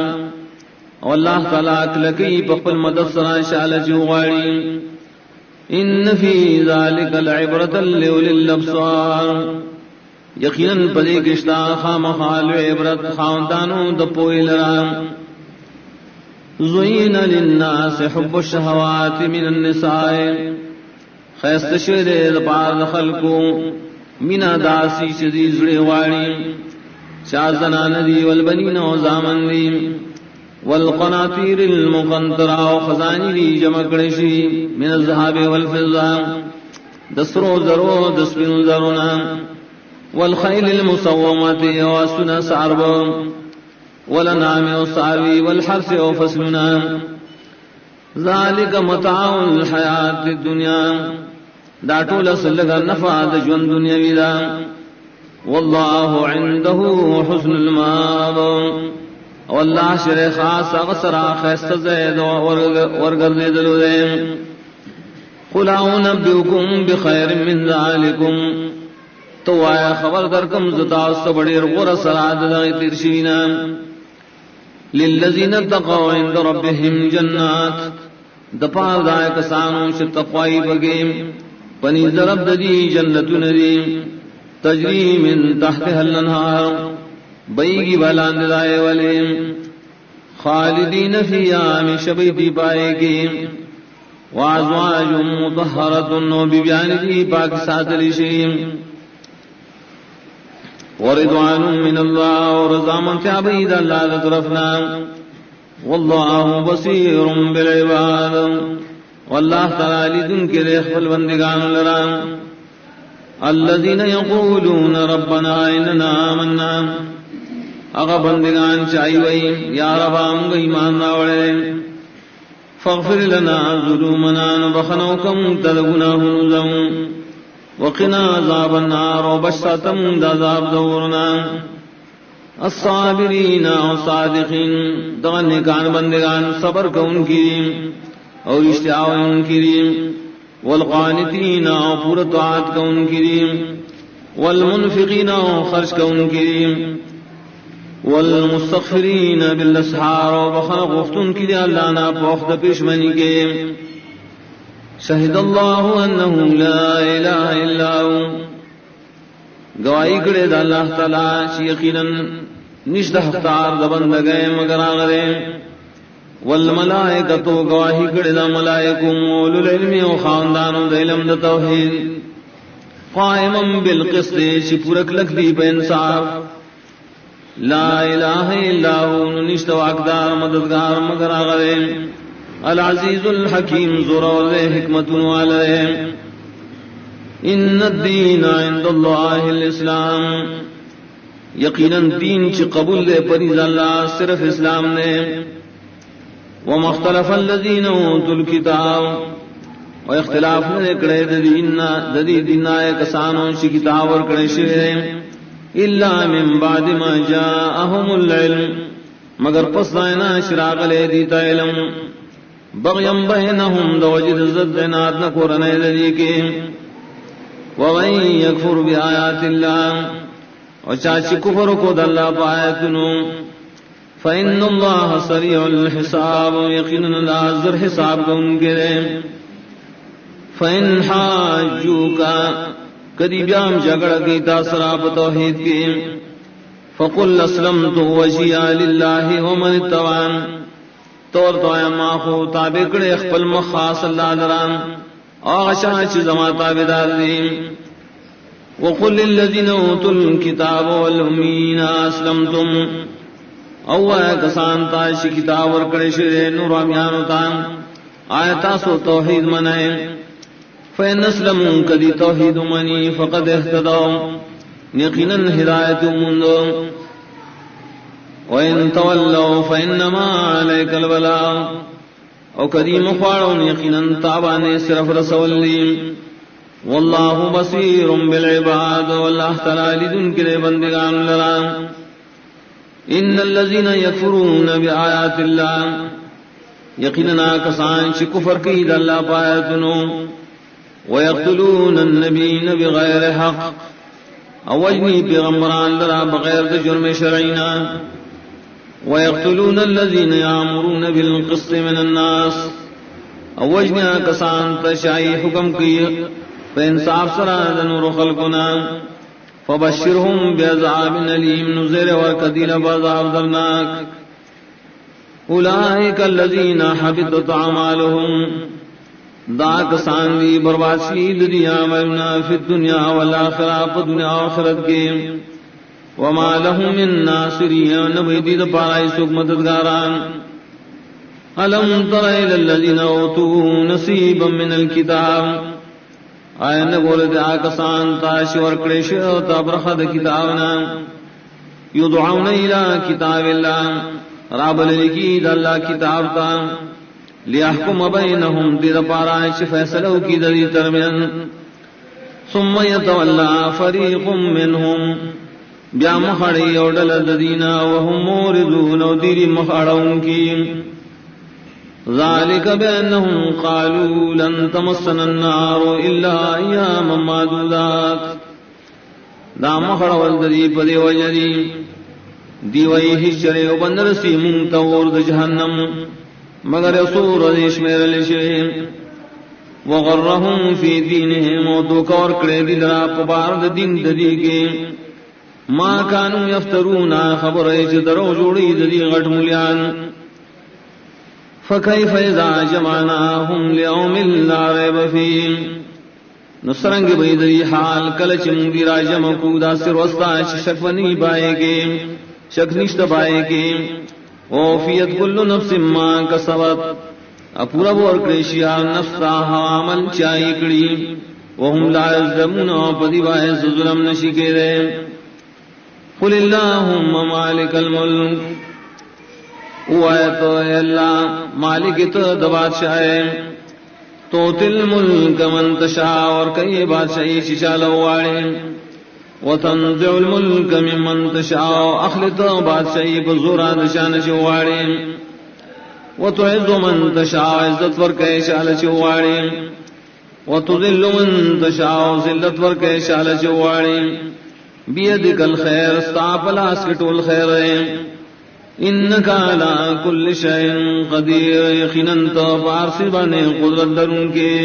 واللہ تعالیٰ اکلکی پقبل مدد سرا شالچ غاڑی ان فی ذالک العبرۃ لأولی الابصار یقیناً پدے کشتا خامخال عبرت خاندانو دپوئی لرام زین للناس حب الشہوات من النساء خیست شدے دپار خلقو منا داسی شدیز ریواری شازنا ندی والبنین و زامن دی والقناطیر المقنطرہ و خزانی دی جمع کرشی من الذهب والفضہ دسرو ذرو دسبن ذرونا والخیل المصومت واسنا سعرب والانعام والصعوی والحرس وفصلنا ذالک متاع الحیات الدنیا دا طول سلگا نفع دجون دنیاوی دا واللہ عنده حسن المآب واللہ شر خاص اغسرا خیست زید ورگرد دلو دے قل اعنبئکم بخیر من ذالکم تو آیا خبر درکم زتاست بڑیر غور سراد دائی ترشینا للذین اتقوا عند ربهم جنات دپار دائے کسانو شتقوائی بگیم پنی ضرب دی جنت ندی تجری من تحتها الانہار بیگی بالاند دائے والے خالدین فیہا ہمیشہ بیتی پائے گی وازواج مطہرت و بیبیان دی پاک ساتلی شیم ورضوان من اللہ ورضامن تعبید اللہ طرفنا واللہ بصیر بالعباد واللہ تعالی دن کے ریخ والبندگان لرام الذین یقولون ربنا اننا آمنا اغا بندگان چاہی وئی یا رب آمگ ایمان راوڑے فاغفر لنا ظلومنا نبخنوکم تدگناہ نزم وقنا عذاب النار وبشتم عذاب دورنا الصابرین والصادقین دغن کان بندگان صبر کون کی اور اشتعاء ان کی والقانتین پور طاعت کون کی والمنفقین خرج کون کی والمستغفرین بالاسحار وبخلق وقتن کی اللہ نا پوخت پیشمنی کے شہد اللہ انہ لا الہ الا ہو گواہی کرے دا اللہ تعالی یقینا نشد حقدار دبندگے مگر آگرے والملائکۃ گواہی کرے دا ملائکم اولو العلم و خاندانو دا علم دا توحید قائما بالقسط شپورک لکھ دی پہ انصاف لا الہ الا ہو نشد واقدار مددگار مگر آگرے العزیز الحکیم ذرور حکمت والے ان الدین عند اللہ الاسلام یقیناً دین چی قبول دے پریز اللہ صرف اسلام نے وما اختلف الذین اوتوا الکتاب و اختلاف نے کڑے ددی دینائے کسانوں چی کتاب اور کڑے شوئے الا من بعد ما جاءہم العلم مگر پس دائنا شراغ لے دیتا علم بغیم بینہم دوجد زدنات نکورنے دلی کے ومن یکفر بآیات اللہ وچاچی کفر کو دلہ پایتنو فإن اللہ سریع الحساب یقین اللہ زر حساب کو ان کے دے فإن حاجوکا کدی بیام جگڑ کی تاثراب توحید کی فقل اسلمت وجیہ للہ ومن اتبعن طور تو ما خو تابع کڑے اخپل مخاص اللہ دران آغشا چیز ما تابدار دیم وقل للذین اوتوا الکتاب والامین اسلمتم اوایا کسان تاشی کتاب ورکڑے شرے نور امیانو تان آیتا سو توحید منائے فین اسلموا کدی توحید منی فقد اہتدوا یقینا ہدایت مندو وَإِن تَوَلَّوْا فَإِنَّمَا عَلَيْكَ الْبَلَاغُ او قدیم خوارون یقیناً تابانے صرف رسول لی واللہ بصیر بالعباد، واللہ تعالی لدن کے بندگان لرا. ان الذين يكفرون بآيات الله، یقینا کسان چ کفر کی د اللہ پایتنو، ويقتلون النبيين بغیر حق، اوجنی پیغمبران لرا بغیر جرم شرعینا، ويقتلون الذين يأمرون بالقسط من الناس، اوجنی کسان تشائی حکم کی فانصاف سرا دنور خلقنا، فبشرهم بعذاب علیم، نذر ورکدیل بعذاب درناک. اولئک الذین حبطت اعمالهم، دا کسان دی بربادی دی عملنا فی الدنیا والآخرہ، دنیا و آخرت کے. وما لهم من ناصرین، نبیدی دا پارائی سوک مددگاران. الم تر الی الذین اوتوا نصیبا من الکتاب، آیا نگول دے آکسان تاشی ورکڑیش تا برخد کتابنا، یدعون الى کتاب اللہ، رابل لکی دا اللہ کتاب تا، لیحکم بینہم دید پارائش فیصلو کی دی ترمین. ثم یتولا فریق منہم، بیا مخڑی اوڈل ددینا، وهم موردون و دیری مخڑون کی. ذالک بأنهم قالوا لن تمسنا النار الا ایاما معدودات، دا مخڑ والدری پدی وجری دیوئی حشرے و بندرسی منتور دا جہنم مگر اصور دیش میرے لشے. وغرهم فی دینہم، و دوکور کڑے دی درا پبارد دین ددی کے. ما کانو یفترونا، خبر ایچ درو جوڑی ددی غٹ ملیان. فکیف اذا جمعناہم لیوم لا ریب فیہ، نسرنگ بیدری حال کلچ مندی را جمع کو دا سر وستا شک ونی بائے گے، شک نشت بائے گے. وفیت کل نفس ما کسبت، اپورا بور کریشیا نفس عمل چاہی کڑی. وهم لا یظلمون، پدی باعث ظلم نشی کے رے. قل اللہم مالک الملک، او اے تو اے اللہ مالک تو بادشاہ ہے. تو تل ملک من تشاء، اور کئی بادشاہی چچالو واڑے. وتنزع الملک ممن تشاء، اخلط بادشاہی بزورا دشان چواڑے. وتعز من تشاء، عزت ور کے شال چواڑے. وتذل من تشاء، ذلت ور کے شال چواڑے. بیدک الخیر، استاپ لاس کٹول خیر ہے. انک علی کل شیء قدیر، یقینا تو پارسی بنے قدرت درون کے.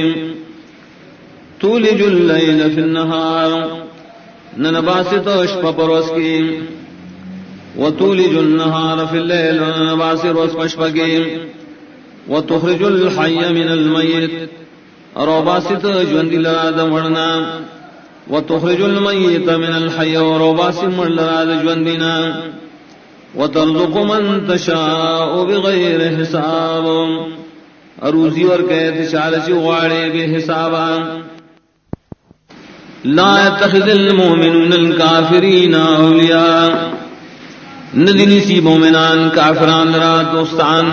تولج اللیل فی النہار، ننباسط شپا پروس کی. وتولج النہار فی اللیل، ننباسط روس پشپا کی. وتخرج الحی من المیت، روباسط جوندی لراد مرنا. وتخرج المیت من الحی، روباسط مر لراد جوندینا. وترزق من تشاء بغیر حساب، اروزی اور کہتے چالچ غاڑے بے حسابا. لا يتخذ المؤمنون الكافرین اولیاء، ندنی سی مومنان کافران لرا دوستان.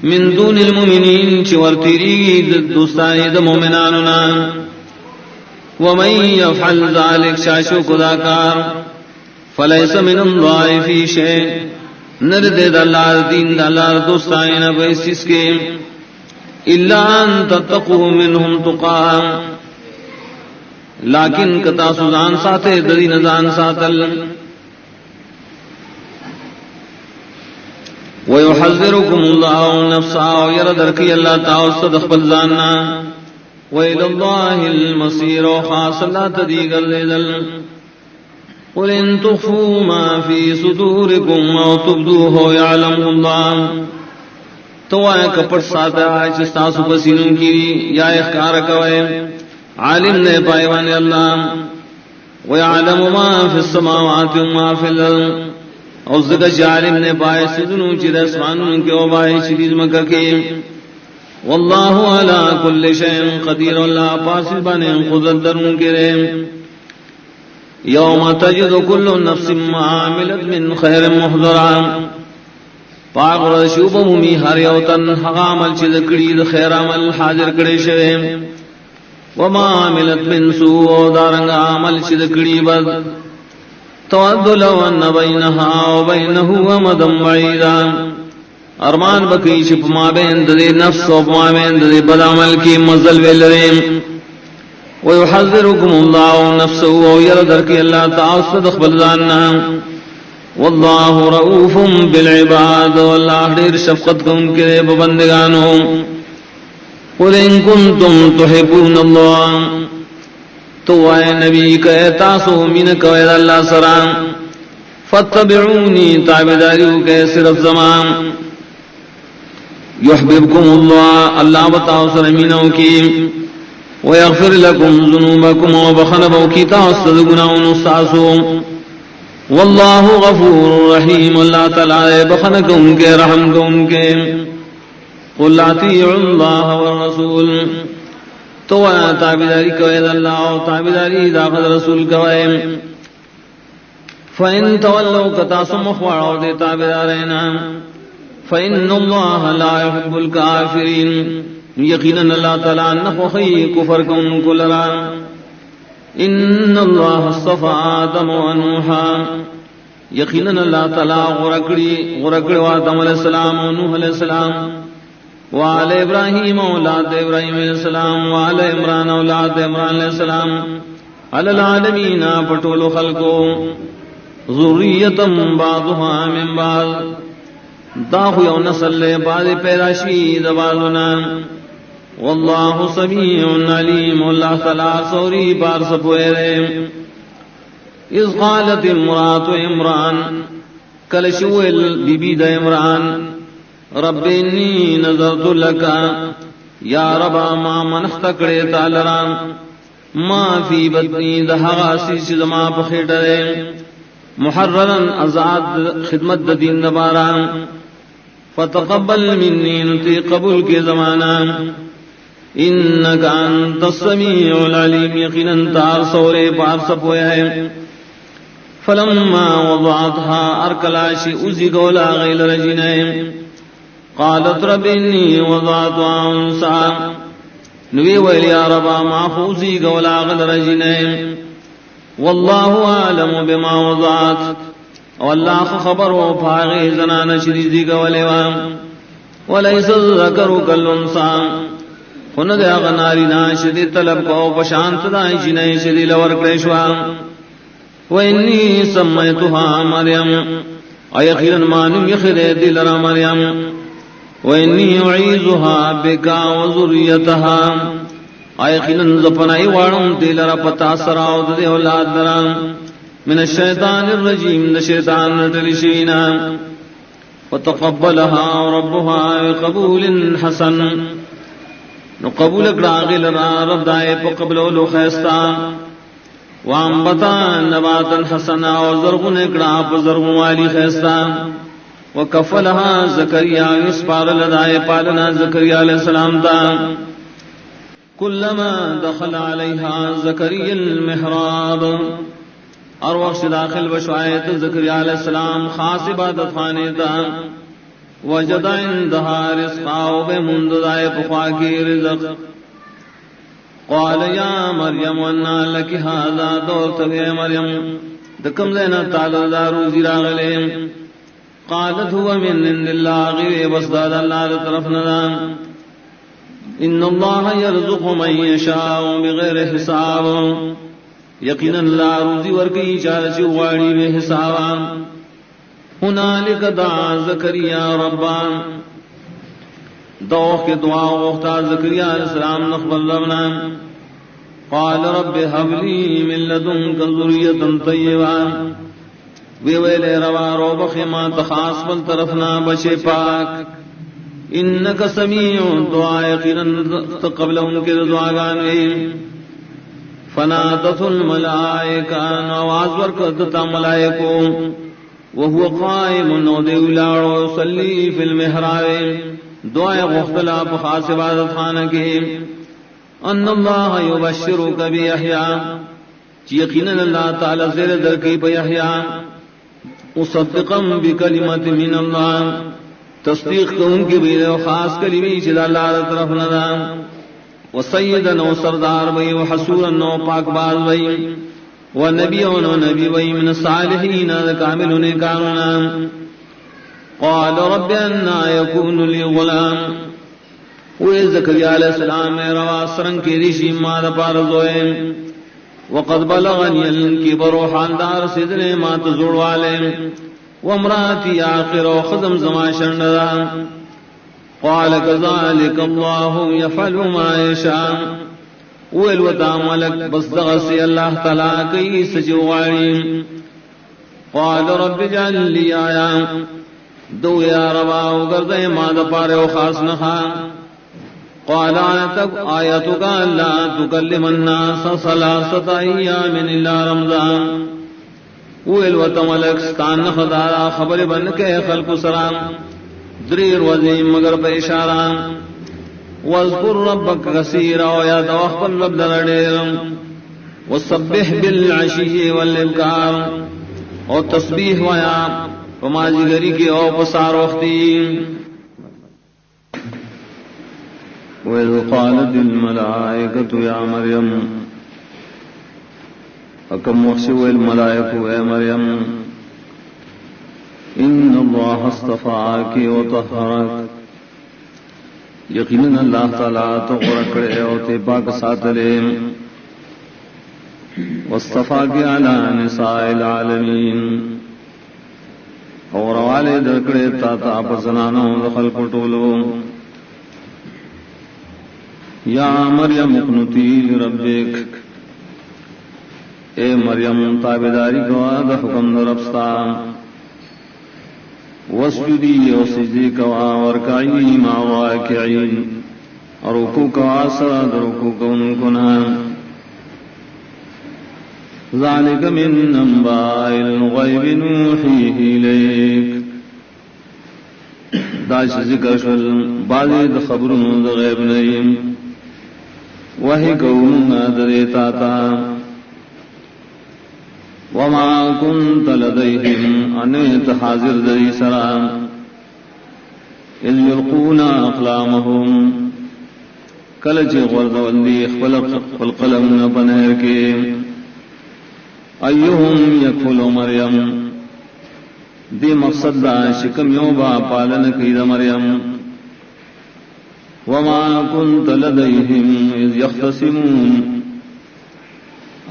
من دون المؤمنین چورتیری دوستانی دا مومناننا. ومن یفعل ذلك، شاشو کداکار، فلیس من اللہ فی شیء، نرد دلال دین دلال دوستائن بیسس کے. الا ان تتقوا منهم تقا، لیکن کتا سزان ساتے دری نزان ساتل. ویحذرکم اللہ نفسا، ویردرکی اللہ تعالی صدق بلزاننا. ویل اللہ المصیر، خاص اللہ تدیگر لیدل. قل ان تخفوا ما في صدوركم او تبدوه يعلمه الله، تو آیا کپٹ ساتا ہے چستاسو پسینوں کی یا اخکار کوئے، عالم نے پائیوان اللہ. ويعلم ما في السماوات وما في الارض، اور زکر عالم نے پائے سدنوں چیر اسمانوں کے وبائے شدید مکہ کے. واللہ علی کل شیء قدیر، اللہ پاس بانے قدرت دروں کے رے. یوم تجد کل نفس ما عملت من خیر محضرا، پاک رشوب ممی ہر یوتن حق عمل چیز کڑی خیر عمل حاضر کڑے شوے. وما عملت من سوء دارنگ عمل شدکڑی بد تود لو ان بینها وبینه امدا بعیدا ارمان بکی شپ ما بین دے نفس و ما بین دے بد عمل کی مزل ویلریم ويحذركم الله نفسه ويردرك الله تعالى صدق بلدانا والله رؤوف بالعباد والله دير شفقتكم كذب بندگانهم قل إن كنتم تحبون الله تو اے نبی کہ تاسو منك وید اللہ سرام فاتبعوني تابداریو کہ صرف زمان يحببكم الله اللہ بتاؤ سرمینوں کی ويغفر لكم ذنوبكم وبخنبوا كتاس ذنوبنا نستعصوا والله غفور رحيم الله تعالى بخنكم کے رحمكم کے قل اطيعوا الله والرسول تو تابعداری کوئے اللہ و تابعداری داخل رسول کوئے فإن تولوا كتاسم اخواروا دے تابعدارنا فإن الله لا يحب الكافرين یقیناً اللہ تعالیٰ نخوخی کفر کن کلرا ان اللہ اصطفى آدم و نوحا یقیناً اللہ تعالیٰ غرکڑی آدم علیہ السلام و نوح علیہ السلام وعلى ابراہیم اولاد ابراہیم علیہ السلام وعلى عمران اولاد عمران علیہ السلام علی العالمین پٹول خلقو ذریتا بعضها من بعض داخو یو نسل بعض پیداشی دبازنا واللہ سمیع علیم اللہ تعالیٰ سوری بار سپوئے اذ قالت امرات عمران کلشوئل بی بی دا عمران رب انی نظرت لکا یا ربا ما منخت کرے تالرا ما فی بطنی دہغا سیس زما پخیٹرے محررن ازاد خدمت دین نبارا فتقبل منی نتی قبول کے زمانہ انکا انت السمیع العلیم یقینا تار سورے پار سپوئے ہے فلما وضعتها ارکلاشی ازی گولا غیل رجنائے قالت رب انی وضعتها انسا نوی ویل یا ربا ما خوزی گولا غیل رجنائے واللہ عالم بما وضعت واللہ خبر و پاغی زنان شریزی گولے ولیس الذکر کالانسا خند اغناری ناشدی طلب کو پشانت دائی جنائی شدی لور کریشوا وانی سمیتها مریم ایخیرن مانم یخد دلر مریم وانی اعیزها بکا وذریتها ایخیرن زپنائی وارم دلر پتا سراؤد دے اولاد درام من الشیطان الرجیم دا شیطان نتلشینا فتقبلها ربها قبول حسن نو قبول اکراغل را رب دائے پا قبلولو خیستا وانبتا نباتا حسنا وزرغن اکرا پا زرغن والی خیستا وکفلها زکریہ اسپار لدائے پالنا زکریہ علیہ السلام تا کلما دخل علیہا زکریہ المحراب اور وقت داخل بشوائیت زکریہ علیہ السلام خاص عبادت خانے تا وجد عندها رزقا وبمنددائے پخواکی رزق قال یا مریم وانا لکی هذا دورتوی مریم دکم زینا تعالی دارو زراغلے قالت هو من عند اللہ غیر بصداد اللہ طرف ندام ان اللہ یرزق من یشاء بغیر حساب یقینا اللہ روزی ورکی چارچی غاڑی بے حسابا ہنالک دعا زکریہ ربان دوخ کے دعا وقتا زکریہ علیہ السلام نقبل ربنا قال رب هب لي من لدنك ذرية طيبة ویلے روا رو بخی ما تخاص بل طرفنا بچے پاک انک سمیع دعا یقینا قبل ان کے دعا گانے فنادت الملائکہ نواز ورکتا ملائکو وهو قائم نودیو لاڑو صلی فی المحراب دعا مختلف خاص عبادت خانہ کے ان اللہ یبشرک بیحییٰ یقینا اللہ تعالی زیر در کی بیحییٰ مصدقا بکلمت من اللہ تصدیق کو ان کی بھی خاص کلمی چلا اللہ طرف ندا وسیدن و سردار وی وحسورن و پاک باز وی ونبیون و نبی وی من الصالحین کامل نیکاننا. قال رب انا یکون لی غلام وی زکریا علیہ السلام روا سرنگ کی ریشی ماد پارزوئے وقد بلغنی الکبر حاندار سدنے مات زوڑ والے وامراتی آخر و خزم زما شرندا. قال كذلك الله يفعل ما يشاء والوتا ملك بس دغسي الله تعالى كي سجواري. قال رب اجعل لي آية دو يا ربا وقرد ما دپار وخاص نخا. قال آياتك لا تكلم الناس 3 أيام إلا رمضان والوتا ملك ستان خدارا خبر بن کے خلق سرام دریر وزیم مگر پہ اشارہ. واذکر ربک کثیرا ویا توخل رب دردیر وسبح بالعشی والابکار اور تسبیح ویا پماجی گری کی او پسار وقتی. وَإِذْ قَالَتِ الْمَلَائِكَةُ يَا مَرْيَمُ أَكَمْ وَحْشِوَ الْمَلَائِكُ يَا مَرْيَمُ ان اللہ اصطفاک و طہرک یقیناً اللہ تعالیٰ تو قرکڑے اور تے پاک ساتلے واصطفاک علی نساء العالمین اور والے درکڑے تا پسنانوں دخل پٹولو. یا مریم اقنتی لربک اے مریم تابداری گوا دا حکم در ربستا واسجدی و سجدی کوا ورکعی مع الراکعین اور رکوع کوا سرا در رکوع کون کنا. ذالک من انباء الغیب نوحیہ الیک داش ذکر شل بعض خبرون دا غیب نیم وحی کون دریتا تا. وما كنت لديهم انت حاضر دری سرا اذ يلقون اقلامهم کلچ غرزوندی خلق القلم نبنہر کے ایہم یکفل مریم دی مقصد دا شکم یوبا پالن کید مریم. وما كنت لديهم اذ يختصمون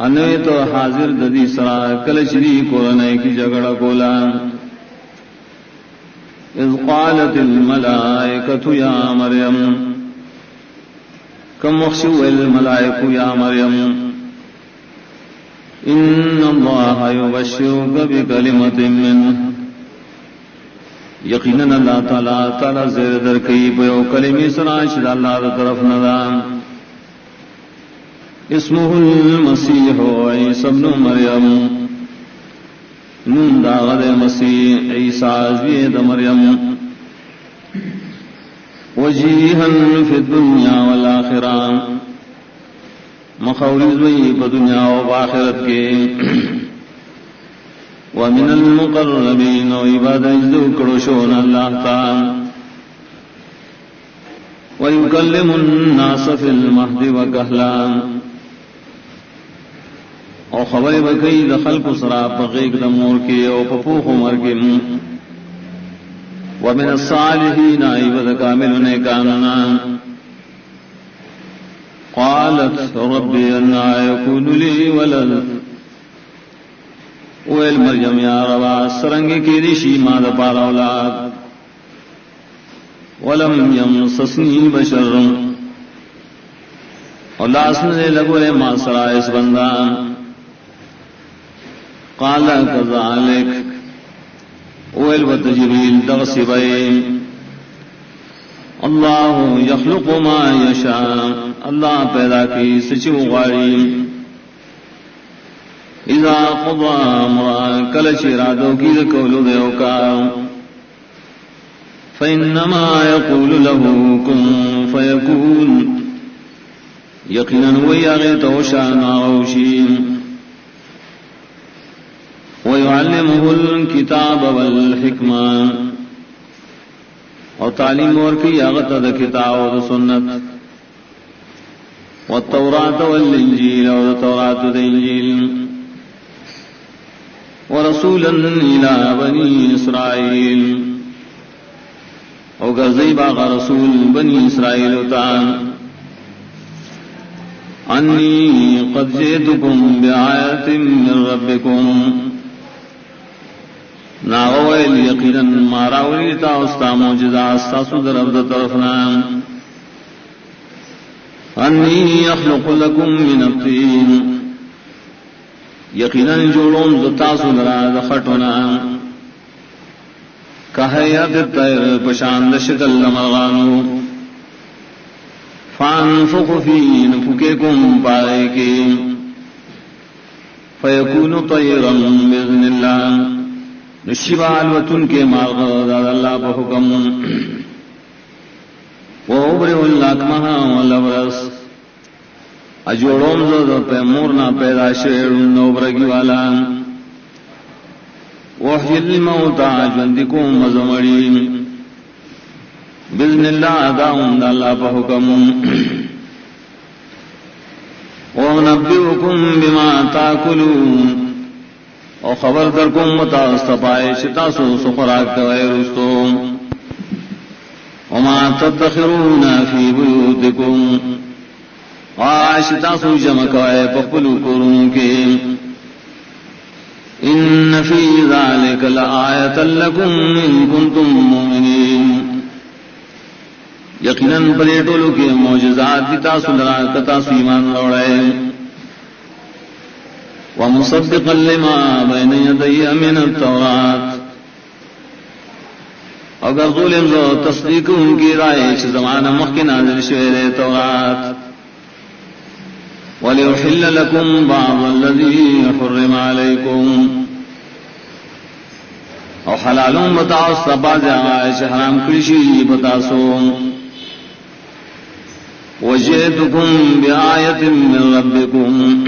انوی تو حاضر ددی سرا کل شری قرآن کی جگڑا کولا. اذ قالت الملائکۃ یا مریم کم وخشو الملائکۃ یا مریم ان اللہ یبشرک بکلمۃ منہ یقیناً اللہ تعالی زیر در کئی پیو کلمی سنا شد اللہ طرف ندام. اسمه المسیح عیسی ابن مریم نون داغد مسیح عیسیٰ ازوید مریم وجیہا فی الدنیا والآخرہ مخورز وی پا دنیا و آخرت کے ومن المقربین و عباد اجدو کرشون اللہ تعالی ویکلم الناس فی المہد و کہلان اور خبر بکئی دخل کو سرا پغیق دمور کے او پپوخ عمر کے ومن الصالحین عبد کامل نیکاننا. قالت رب انا یکون لی ولد ویل مریم یا ربا سرنگ کی ریشی ماد پارا اولاد ولم یمسسنی بشر اور لاسنے لگولے ما سرا اس بندان. قال كذلك والبت جبريل دغسبين الله يخلق ما يشاء الله پیدا کی سچو غاری. اذا قضى امرا کل شرادو کی قول دیو کا فانما يقول له كن فيكون یقینا ویاغ توشان اوشین. ويعلمه الكتاب والحکمہ اور تعلیم اور کی آغت دا کتاب و سنت. والتوراة والإنجيل والتوراة والإنجيل ورسولا إلى بني إسرائيل وغزي باغ رسول بني إسرائيل تعالى أني قد جئتكم بآية من ربكم ناغويل يقينا ما راولي تاستا معجزة استاسو درب طرفنا أني يخلق لكم من الطين يقينا جولون زتاسو درا خطنا كهيئة الطير پشاند شکل مرغانو فانفخ فيه نفككم پائے فيكون طيرا بإذن الله نشبال وتن کے مارغ داد اللہ بحکم وابرئ الاکمہ والابرص اجوڑوم زد پہ مورنا پیدا شیر نوبرگی والا وحی الموتا جندکو مزمڑی بإذن اللہ داؤن دا اللہ بحکم وَنَبِّئُكُمْ بِمَا تَأْكُلُونَ اور خبر در کم متاستپائے شتاسو سخراک کوئے رستو وما تدخرون فی بیوتکم شتاسو جمع کوئے پپلو کروں کے ان فی ذالک لآیت لکم ان کنتم مومنین یقیناً پریٹولو کے معجزات تاسو لرا کتاسو ایمان لوڑے ومصدقا لما بين يدي من التوراة اگر ظلم زو تصدیق ان کی رائے زمان مخی نازل شویر تورات وليحل لكم بعض الذي حرم عليكم او حلالون بتاؤ سباز عائش حرام کرشی بتاسو وجئتكم بآية من ربكم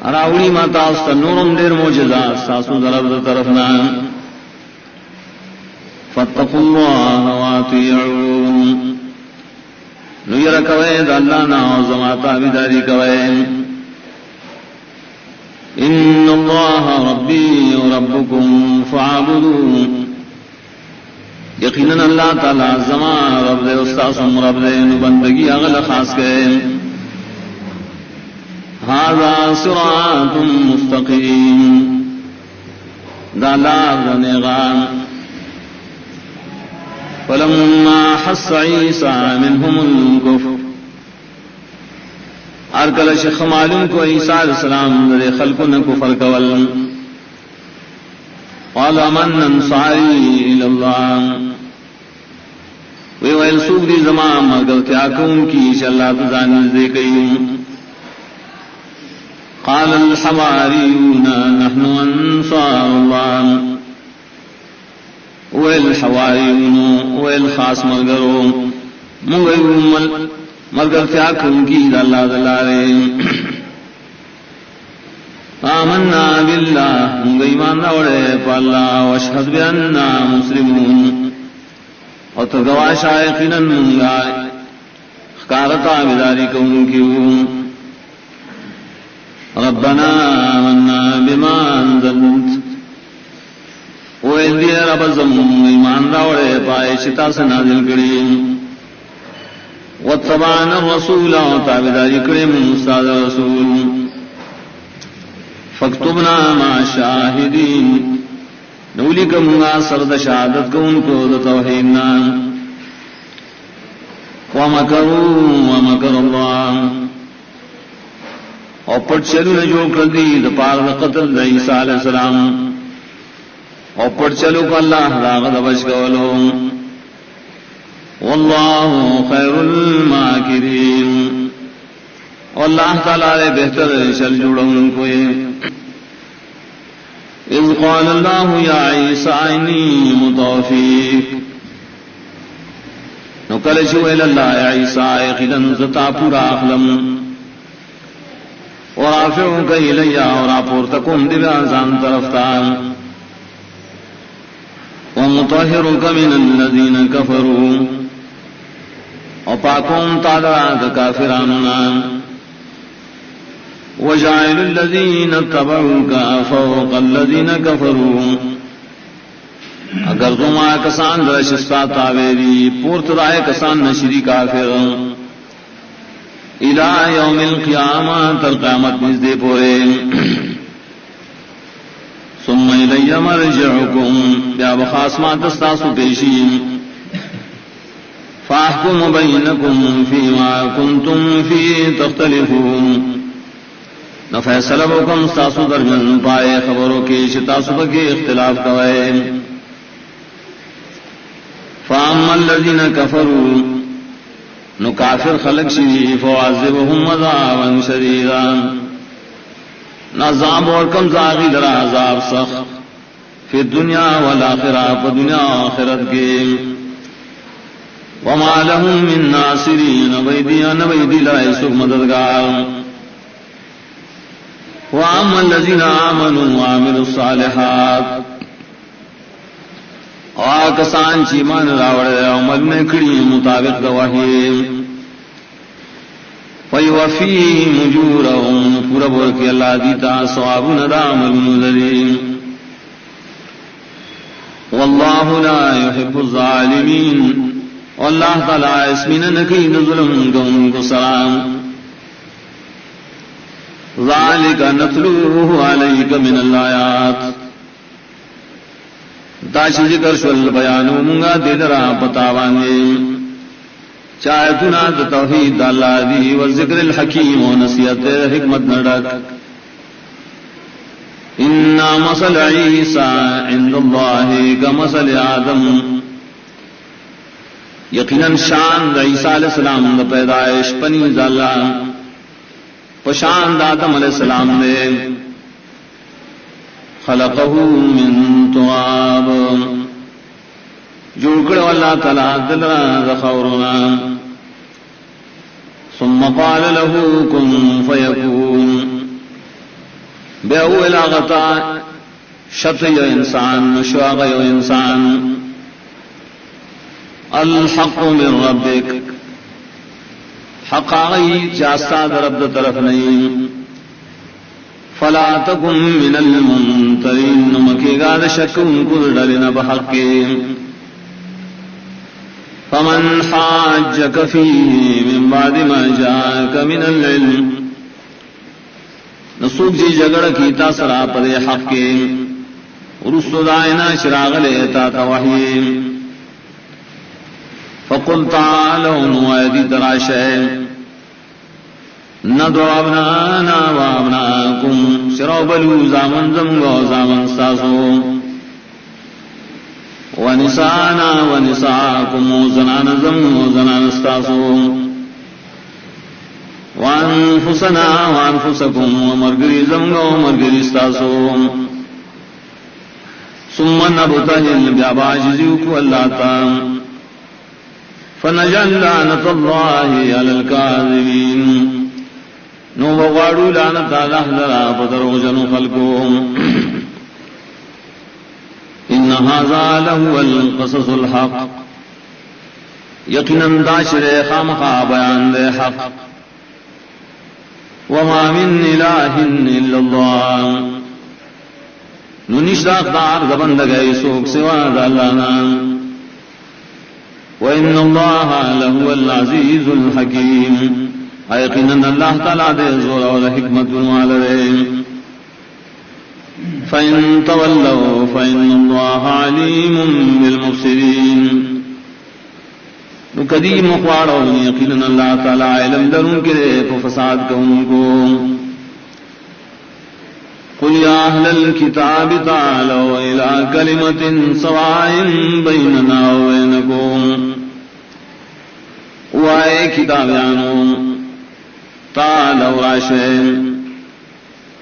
اراولی ماتا نورم دیر موجزات ساسو درب طرفنا فاتقوا الله واطيعون نویر کوئے دا اللہ نا وزماتا بداری کوئے ان اللہ ربی وربکم فعبدون یقیناً اللہ تعالی زمان رب دے استاسم رب دے نبندگی اغل خاص کے هذا صراط مستقيم دلال نغام فلما حس عيسى منهم الكفر ارکل شیخ معلوم کو عیسیٰ علیہ السلام در خلقن کفر کول قال من انصاری الاللہ ویویل سوک دی زمان مگر کیا کون کی شاء تزانی دے گئی قال الحواريون نحن انصار الله والحواريون والخاص مرگرو منگیو مرگر فیاکم کی اللہ دلارے آمنا باللہ منگیمان روڑے پا اللہ واشہد باننا مسلمون اور تو گواہ شائقنا منگا خکارتا بداری کون کیوں ربنا آمنا بما انزلت ویدی رب زمون ایمان راوڑے پائے شتا سے نازل کریم واتبعنا الرسول وتابداری کریم استاد رسول فاکتبنا مع شاہدین نولی کمگا سرد شہادت کو ان کو توحیدنا ومکروا ومکر اللہ اور پٹ چلو نے جو کر دی پار قتل عیسیٰ علیہ السلام اور پٹ چلو کو اللہ راغد بچ گولو واللہ خیر الماکرین اور اللہ تعالیٰ نے بہتر چل جوڑا ان کو اذ قال اللہ یا عیسیٰ انی متوفیک نو کلشو اللہ یا عیسیٰ خلن زتا پورا اخلم ورافعك إلي ورافورتكم دبعزان طرفتان ومطهرك من الذين كفروا او پاکوم تادرا دا کافرانونا وجعل الذین اتبعوکا فوق الذین کفروا اگر زما کسان درشستا تاویری پورت رائے کسان نشری کافر الى یوم القیامہ تر قیامت نزدے پورے ثم الی مرجعکم بیا بخاسمات استاسو پیشی فاحکم بینکم فیما کنتم فی تختلفون نہ فیصلہ بکم استاسو درجن پائے خبروں کی شتاسو بکی اختلاف کوئے فاما الذین کفروا نو کافر خلق شی فعذبهم عذابا شدیدا نعذاب اور کم زاغی در عذاب سخت فی الدنیا والآخرہ فدنیا آخرت کے وما لهم من ناصرین نبیدی لرائی سکھ مددگار واما الذین آمنوا وعملوا الصالحات آکسان چیمان راوڑے عمل میں کڑی مطابق گواہی وَيُوَفِّيهِمْ أُجُورَهُمْ پورا بول کے اللہ دیتا ثواب ندام المنذرین واللہ لا يحب الظالمین واللہ تعالی اسمین نکید ظلم گون کو سلام ذالک نتلوہ علیک من الآیات داش ذکر شل بیانو منگا دیدرا پتاوانے چاہتنا توحید اللہ دی و ذکر الحکیم و نصیحت حکمت نڈک انا مثل عیسیٰ عند اللہ کمثل آدم یقیناً شان دا عیسیٰ علیہ السلام دا پیدائش پنیز اللہ پشان دا آدم علیہ السلام دے خلقہ من تراب جوڑ کرو اللہ تعالیٰ دلرا ذخورنا ثم قال له كن فيكون بے اول آغتا شط یو انسان شواغ یو انسان الحق من ربک حق آغی چاستا در رب طرف نہیں فلا تکن من الممترین نمکی گاد شکن کل ڈلنا بحق فمن حاجك فيه من بعد ما جاءك من العلم نسوک جی جگڑ کیتا سرا پدے حق کے رسل دائنا شراغ لیتا توحی فقل تعالوا نوائدی تراشے ندعو ابنانا و ابناکم شراو بلو زامن زمگو زامن ساسو ونسانا ونساکم زنان زمگو زنان ساسو وانفسنا وانفسکم ومرگری زمگو مرگری ساسو ثم نبتهل بیاباجزیوکو اللہ تام فنجل لعنت اللہ علی الكاذبین نو وغاڑو لعنت اللہ لرا پدرو جنو خلقو ان هذا له القصص الحق یقینا داشر خامخا بیان دے حق وما من الہ الا اللہ ننیش داقدار زبندگئی سوک سوا دالانا وان اللہ له العزیز الحکیم یقیناً اللہ تعالیٰ دے زور اور حکمت والے فَإِن تَوَلَّوْا فَإِنَّ اللَّهَ عَلِيمٌ بِالْمُفْسِدِينَ نو قدیم مخواڑو یقیناً اللہ تعالیٰ علم درون کرے پو فساد کو ان کو قُلْ يَا أَهْلَ الْكِتَابِ تَعَالَوْا إِلَىٰ كَلِمَةٍ سَوَاءٍ بَيْنَنَا وَبَيْنَكُمْ وَأَيْ كِتَابِانُ تعالوا راشئ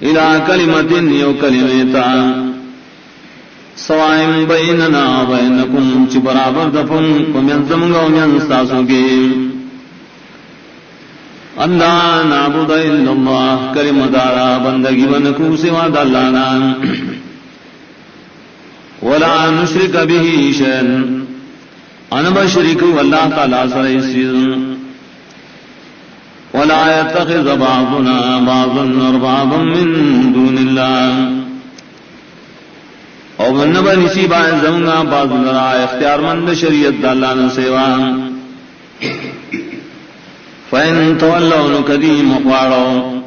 الى کلمۃ یو کلمتا سوائم بیننا وبینکم چ برابر دفن ومن زمگو من استاسو کے اللہ نعبد الا اللہ کلمہ دارا بندگی ونکو سوا دلانا ولا نشرک به شیئا ان بشرک واللہ تعالی سر ولا يتخذ بعضنا بعضا اربابا من دون الله او بنبا نصیبا زمنا بعض لرا اختیار مند شریعت اللہ نے سیوا فإن تولوا نكدیم اقوارو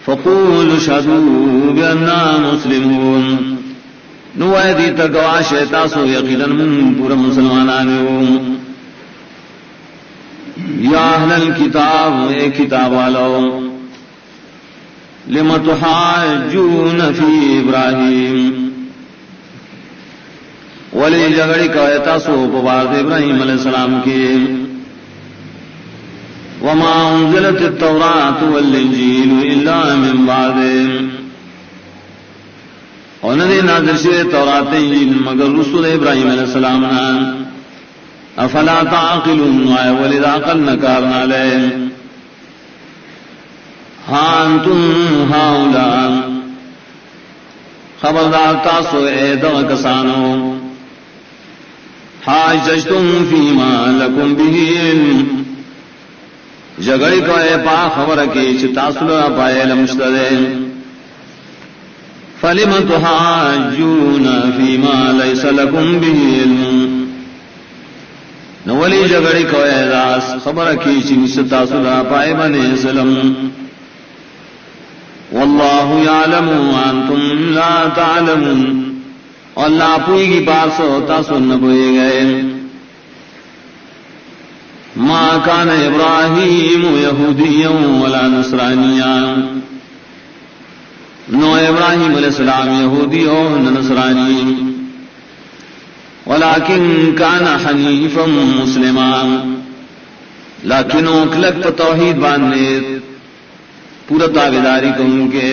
فقولوا اشهدوا بأننا مسلمون نوائدی تگواش تاسو یقینا من پورا مسلمانانیو یا اہل الکتاب اے کتاب والو لم تحاجون فی ابراہیم ولی جگڑی کا تاسو پبارد ابراہیم علیہ السلام کی وما انزلت التوراۃ والانجیل الا من بعد اور ندی نازل شوی تورات انجیل مگر رسول ابراہیم علیہ السلام افلا تعقلون ولذا عقل نکارنا لے ہاں انتم ہاؤلاء خبردار تاسو اے دغ کسانو حاججتم فیما لکم به علم جگڑی کو اے پا خبر کی چتاسو پائے لمشتدے فلم تحاجون فیما لیس لکم به علم نولی جگڑی کو اے راس خبر کی چتاسو پائے بنے سلم واللہ یعلم وانتم لا تعلمون اللہ پوئی کی پاسو تاسو نبوئے گئے ما کان ابراہیم یہودیا ولا نصرانیا نو ابراہیم علیہ السلام یہودی و نصرانی ولكن کان حنیفا مسلما لیکن اکلک پا توحید باندے پورا تابداری کو ان کے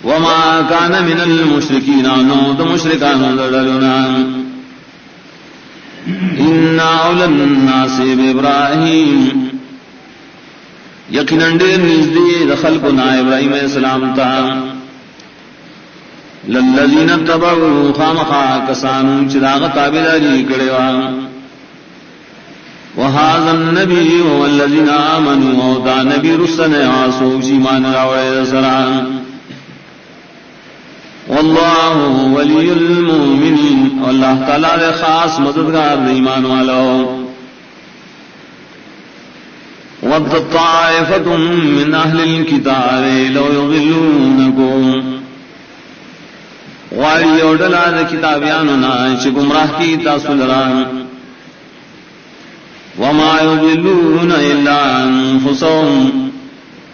وما کان من المشرکین نو تو مشرکان لڑلنا ان اول الناس بابراہیم یقیناً دیر نزدی دخل کو نا ابراہیم علیہ السلام تا للذین اتبعوا خامخا کسانو چراغ تابداری کڑیوا وهذا النبي والذين آمنوا ودا نبی رسن آسو شیمان راوڑے سران واللہ ولی المؤمنین اللہ تعالیٰ دے خاص مددگار ایمان والو ود طائفة من اہل الكتاب لو یضلونکم واری اوڈلا دے کتابیانونا چی گمراہ کی تاسو لران وما يضلون الا انفسهم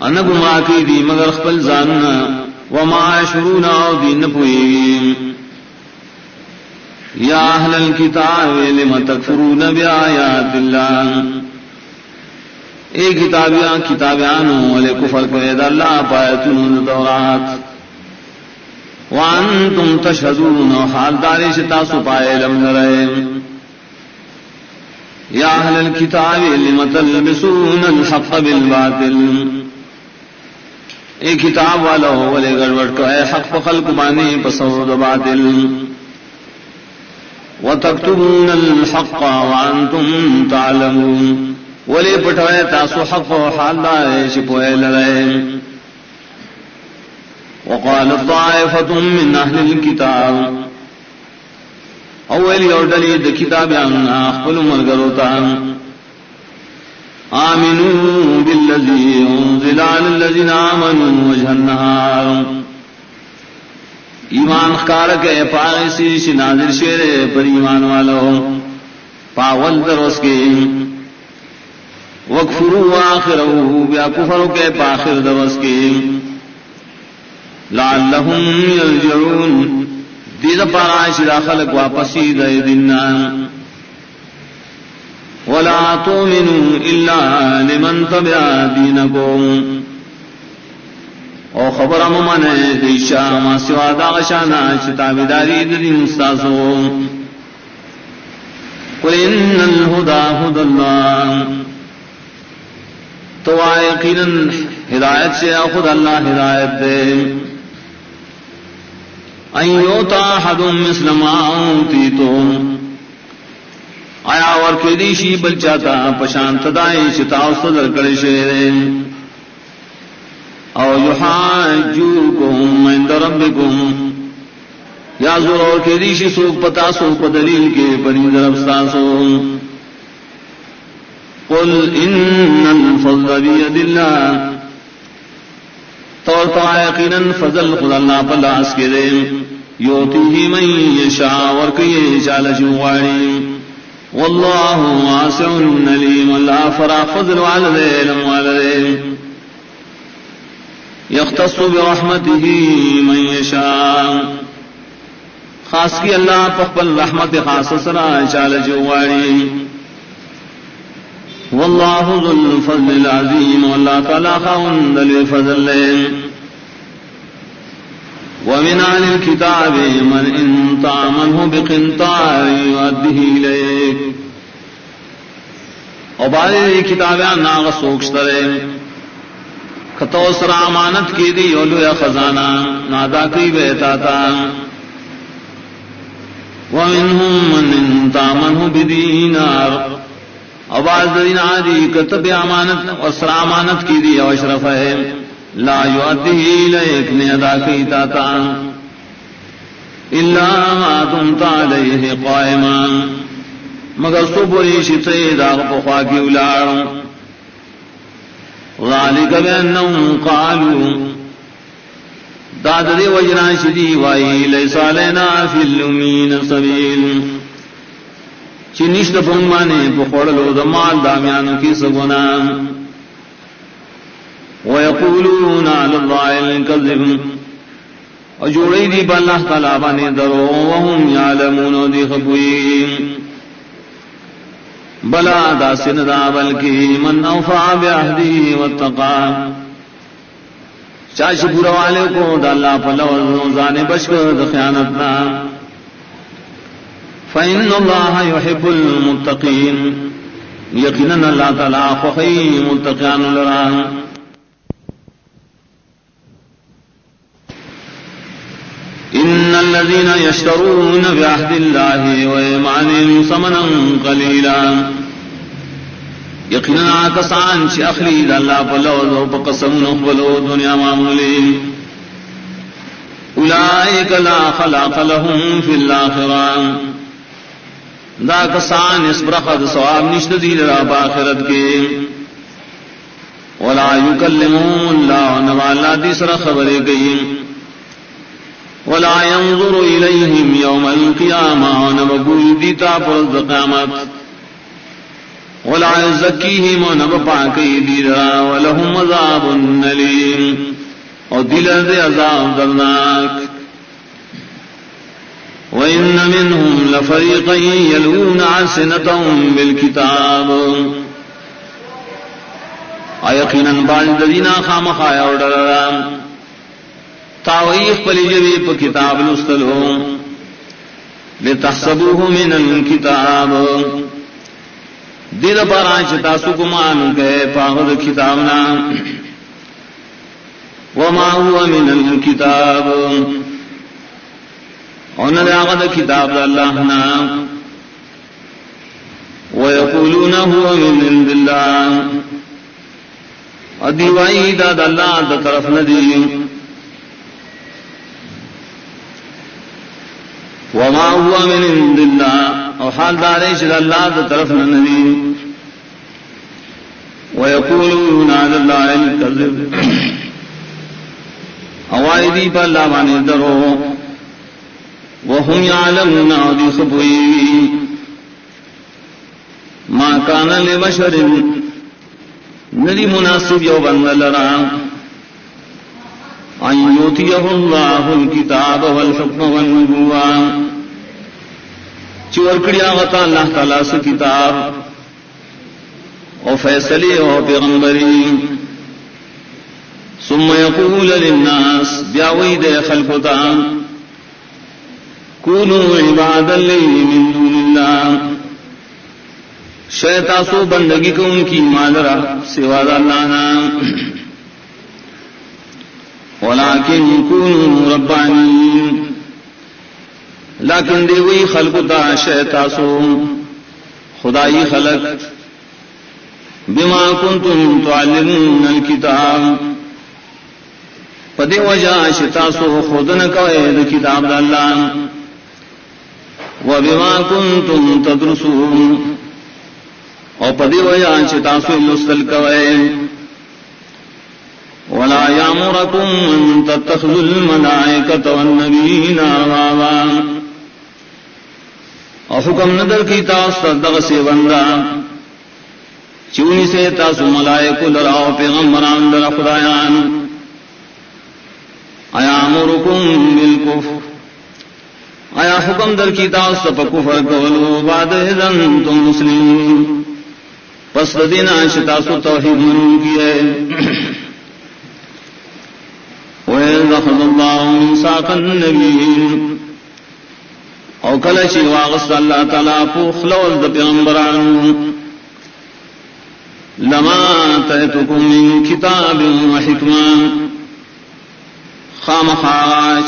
ان گمراہ کی دی مگر خپل ځاننا وما يشعرون او دین پوئی یا اہل الكتاب لم تکفرون بآیات اللہ اے کتابیانو ولے کفر کرے دا اللہ پایتون دورات وانتم تشہدون حال داری شتاسو پائے لم نرے یا اہل الکتاب لم تلبسون الحق بالباطل اے کتاب والا ولے گڑبڑ کو اے حق خلق بانے پسود باطل وتکتبون الحق وانتم تعلمون ولے پٹھوئے تاسو حق و حال دائے شپوئے لرے وقال طائفة من اہل الكتاب اولی اور ڈلی دا کتابیان اخبر مرگروتا آمنوا بالذی انزل علی الذین آمنوا وجہ النہار ایمان خکارک اے پاغسی شنازر شیر پر ایمان والو پاول دروس کے وکفروا آخرہو بیا کفرو کے پاخر دروس کے لعلہم یرجعون دید پاراش داخلق واپسی دے دننا ولا تؤمنوا الا لمن تبع دینکم او خبر ممنے دیشا ما سوا داغشانا شتابداری دین استاسو قل ان الہدا ہد اللہ تو یقینا ہدایت سے خود اللہ ہدایت دے ان یوتا احد مثل ما اوتیتم آیا اور کے دیشی بل چاہتا پشانت دائی چتاو صدر کرشے او یحاجوکم عند ربکم یا ضرور کے دیشی سوک پتا سوک دلیل کے پری درب ساسو قل ان الفضل بید اللہ تو یقینا فضل خدا اللہ پلاس کے دے یوتیہ من یشاء ورکی چال شواری واللہ واسع علیم اللہ فرا فضل والدے علم والدے یختص برحمتہ من یشاء خاص کی اللہ پخبل رحمت خاص سرا چال شواری واللہ ذو الفضل العظیم واللہ تعالی خاوند الفضل ومن اہل الكتاب من ان تعمنه بقنطار يؤديه اليك اور بعض کتابیاں ناغ سوکشترے کتو سر امانت کی دی اولو یا خزانہ نادا کی بیتا تا ومنهم من ان تعمنه بدینار اور بعض دین آدی کتب امانت اور سر امانت کی دی اشرف ہے لا یؤدیہ الیک نے ادا کی تاتا الا ما دمت علیہ قائما مگر صبری شتے داغ پخوا کی اولار ذالک بانہم قالوا داد دے وجنا شدی وائی لیس علینا فی الامین سبیل چنشت فنمانے پخوڑلو دمال دامیانو کی سگونا وَيَقُولُونَ عَلَى اللَّهِ الْكَذِبَ اجوڑی دی با اللہ تعالیٰ بانے درو وهم یعلمون دی خبوئیم بلا دا سندا بلکی من اوفا بعہدی واتقا چاچ پورا والے کو دا اللہ پلو زانے بشکر دا خیانتنا فَإِنَّ اللَّهَ يُحِبُّ الْمُتَّقِينَ یقیناً اللہ تعالیٰ خخی متقیان لران ان الذين يشترون بعهد الله وايمانهم ثمنا قليلا یقینا کسان چې اخلي د الله په لوز او په قسم نخبلو دنیا معمولی اولئک لا خلاق لهم في الاخره دا کسان اس برخد ثواب نشته دی را په آخرت کې ولا يكلمهم الله نوالا دی سره خبرې کوي ولا ينظر إليهم يوم القيامة ونبقوا ديتا فرد قامت ولا يزكيهم ونبقى ديرا ولهم عذاب أليم ودل ذي عذاب درناك وإن منهم لفريقا يلوون ألسنتهم بالكتاب أيقينا بعد الذين خامخا يودرا تاویخ پلی جوی پا کتاب لستلو لتحسبوه من الكتاب دید پرانچ تاسو کمانو کے پاغد کتابنا وما هو من الكتاب اونا داغد کتاب دا اللہنا ویقولون هو من عند اللہ ادیوائی دا اللہ دا طرف ندی وما هو من عند الله او حال دارے شد اللہ دا طرف ننوی ويقولون على الله الكذب اوائدی پا اللہ بانے درو وهم يعلمون عدی خبوئی ما كان لبشر ندی مناسب یو بند لرا ان یوتیہ اللہ الکتاب والحکم والنبوہ چور کڑیا غطا اللہ تعالیٰ سے کتاب او فیصلی او پیغمبری ثم یقول للناس بیاوی دے خلقتا کونوا عبادا لی من دون اللہ شیطاسو بندگی کو ان کی مادرہ سوا اللہ نام ولكن كونوا ربانيين لیکن دیوی خلقتا شیطاسو خدائی خلق بما کنتم تعلمون الکتاب پدی وجہ شتاسو خودن کوئے کتاب اللہ وبما کنتم تدرسون اور پدی وجہ شتاسو لستل کوئے ولا یامرکم ان تتخذوا الملائکۃ والنبیین اربابا اور حکم ندر کی تاسو دغ سے بندہ چونی سے تاسو ملائکو لراو پیغمبران در خدایان ایامرکم بالکفر آیا حکم در کی تاسو پا کفر کولو بعد اذن تم مسلمون پس دینا شتاسو توحید منون کی ہے وَإِذْ أَخَذَ اللَّهُ مِيثَاقَ النَّبِيِّينَ او کلچی واغست اللہ تعالیٰ پوخ لول دا پیغمبران لما آتیتکم من کتاب و حکمان خامخا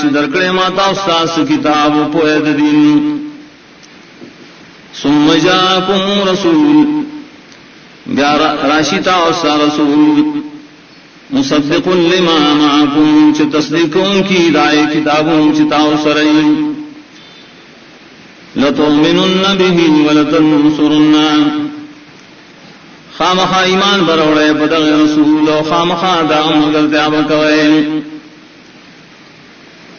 چی درکڑے ماتا استاس کتاب و پوید دین ثم جاکم رسول بیا راشتا استا رسول مصدق لما معکم چی تصدیقون کی دائی کتابون چی تاو سرئی لتؤمنن به ولتنصرن خامخا ایمان بروڑے بدغ رسول و خامخا دام گلتیاب کوئے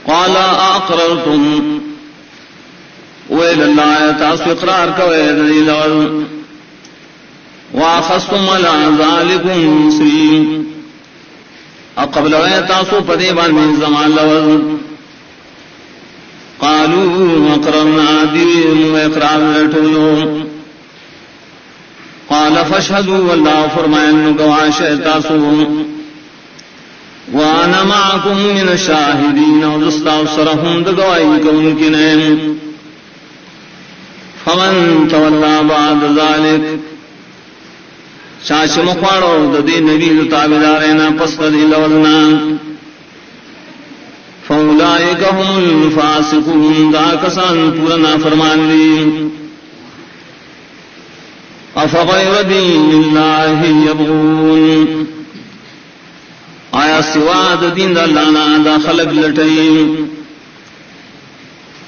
قال اقررتم ویل اللہ تاسو اقرار کوئے دلیل واخستم علی ذالکم سرین اقبل تاسو پدیبان من زمان لوز قالوا اقررنا دین و اقرار لٹولو قال فاشهدوا والله فرمائن گواش تاسو وانا معكم من الشاهدين واستغفرهم دگوائی کون کی نیم فمن تولى بعد ذلك شاش مخواڑو ددی نبی تابدارینا پس ددی لولنا فاولئک هم الفاسقون دا کسان پورا فرمان دی افغیر دین اللہ یبغون آیا سوا دین دا اللہ نا دا خلق لٹئی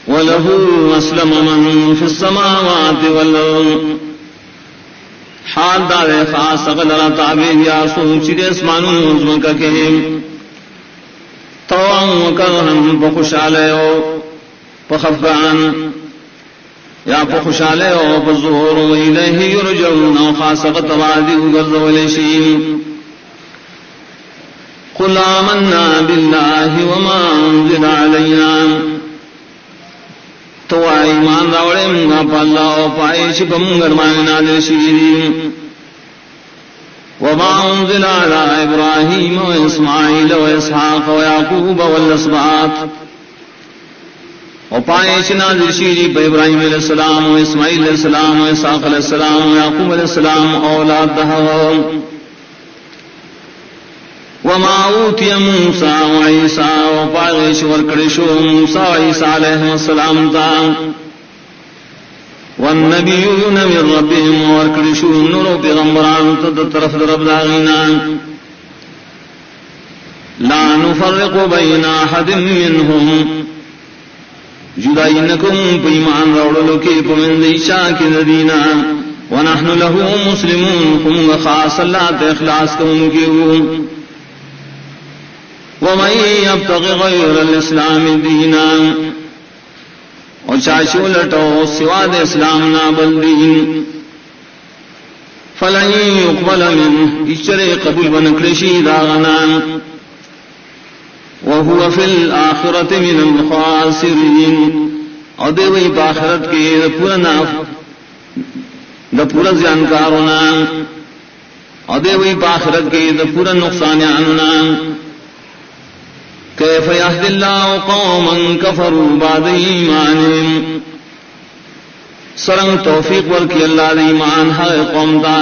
وله اسلم من فی السماوات والارض حال دار خاص غلرا تابع یا سوچ دے اسمانوں نظم کا کہ طوعا وکرہن بخشالے ہو پخفان یا پخشالے ہو پزور الیہ یرجعون و خاصقت وعدی اگرز ولیشین قل آمنا باللہ وما انزل علینا تو ایمان راوڑے منگا پا اللہ و پائش پا منگر ماننا دل شیرین وما انزل على ابراہیم و اسماعیل و اسحاق و یعقوب والاسباط و پائش نازل شیری پا ابراہیم علیہ السلام و اسماعیل علیہ السلام و اسحاق علیہ السلام و یعقوب علیہ السلام اولاد دہو وما اوتی موسیٰ و عیسیٰ و پائش ورکڑشو موسیٰ و عیسیٰ علیہ السلام تا والنبیون من ربهم ورکڑشو نورو پیغمبران تد طرف رب داغینا لا نفرق بین احد منهم جدائنکم پیمان روڑلو کی پمند شاک ندینا ونحن له مسلمون خم خاص اللہ تخلاص کون کیوں ومن يبتغ غير الاسلام دینا اور چاشو لٹو سواد اسلام نا بلدین فلن يقبل منه اشتر قبول بنکرشی داغنا وهو في الآخرة من الخاسرین اور دے وہی باخرت کے دا پورا زیانکارونا اور دے وہی باخرت کے دا پورا نقصانیانونا کیف یہد اللہ قوما کفروا بعد ایمانہم سرنگ توفیق ورکی اللہ دی ایمان ہے قوم دا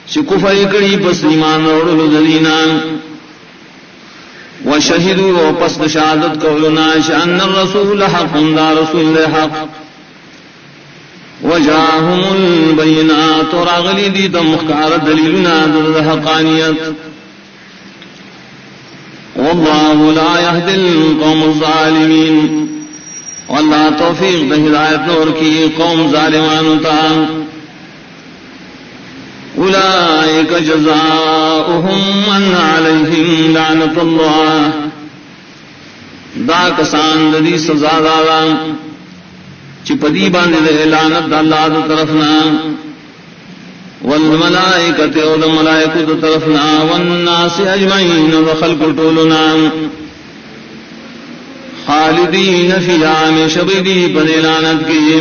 چی کفر کری پس ایمان روڑلو دلینا وشہدوا پس شہادت قولنا شأن الرسول حق دا رسول حق وجاءهم البينات وراغلی دی تمخکار دلیلنا در حقانیت والله لا يهدي القوم الظالمين والله توفیق د ہدایت نور کی قوم ظالمان تا اولئک جزاؤهم ان علیہم لعنت اللہ دا کسان دی سزا دادا چپدی باندې لعنت اللہ دی طرفنا والملائکۃ والملائکۃ دی طرفنا والناس اجمعین وخلق طولنا خالدین فیہا میں شبدی پدی لعنت کی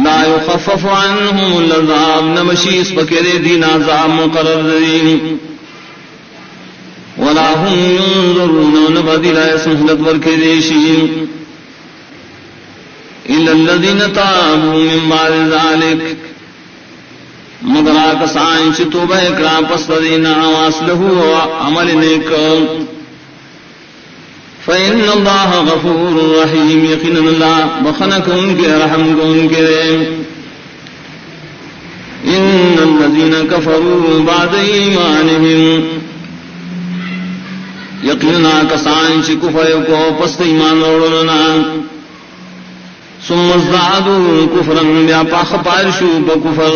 لا يخفف عنهم العذاب نمشیس بکرے دین عذاب مقرر دین ولا هم ينظرون نبدی لا سہلت ورکے دیشی الا الذين تابوا من بعد ذلك مگر آکسان چی توبہ اکرام پس دینا واسلہو عمل نیک فإن اللہ غفور رحیم یقین اللہ بخنک ان کے رحم کو ان کے ان الذین کفروا بعد ایمانہم یقین آکسان چی کفر کو پس ایمان روڑنا ثم ازدادوا کفرا بیا پاخ پارشو بکفر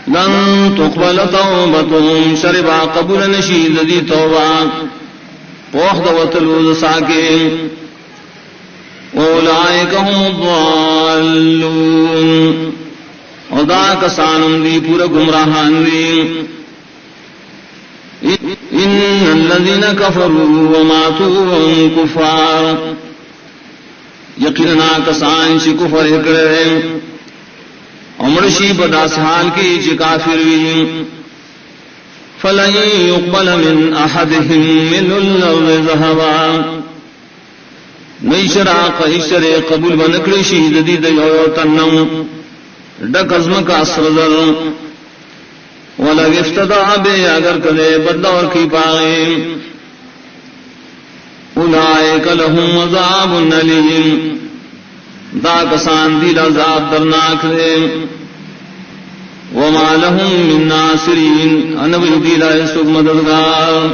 لن تقبل توبتهم شربا قبول نشید دی توبہ پوخ دوتلو ساکے اولئک هم الضالون ادا کسانم دی پورا گمراہان دی ان الذین کفروا وماتوا وهم کفار یقینا کسان چی کفر کرے عمرشی بداس حال کی چی کافر وی فلن يقبل من احدهم من الارض ذهبا نیشرا قیشر قبول بنکڑی شہید دی دیو تنم ڈک ازم کا اسرزر ولگ افتدع بے اگر کدے بدور کی پائے اولئک لهم عذاب علیم دا کسان دی عذاب درناک دے وما لهم من ناصرین انبی دی لا سب مددگار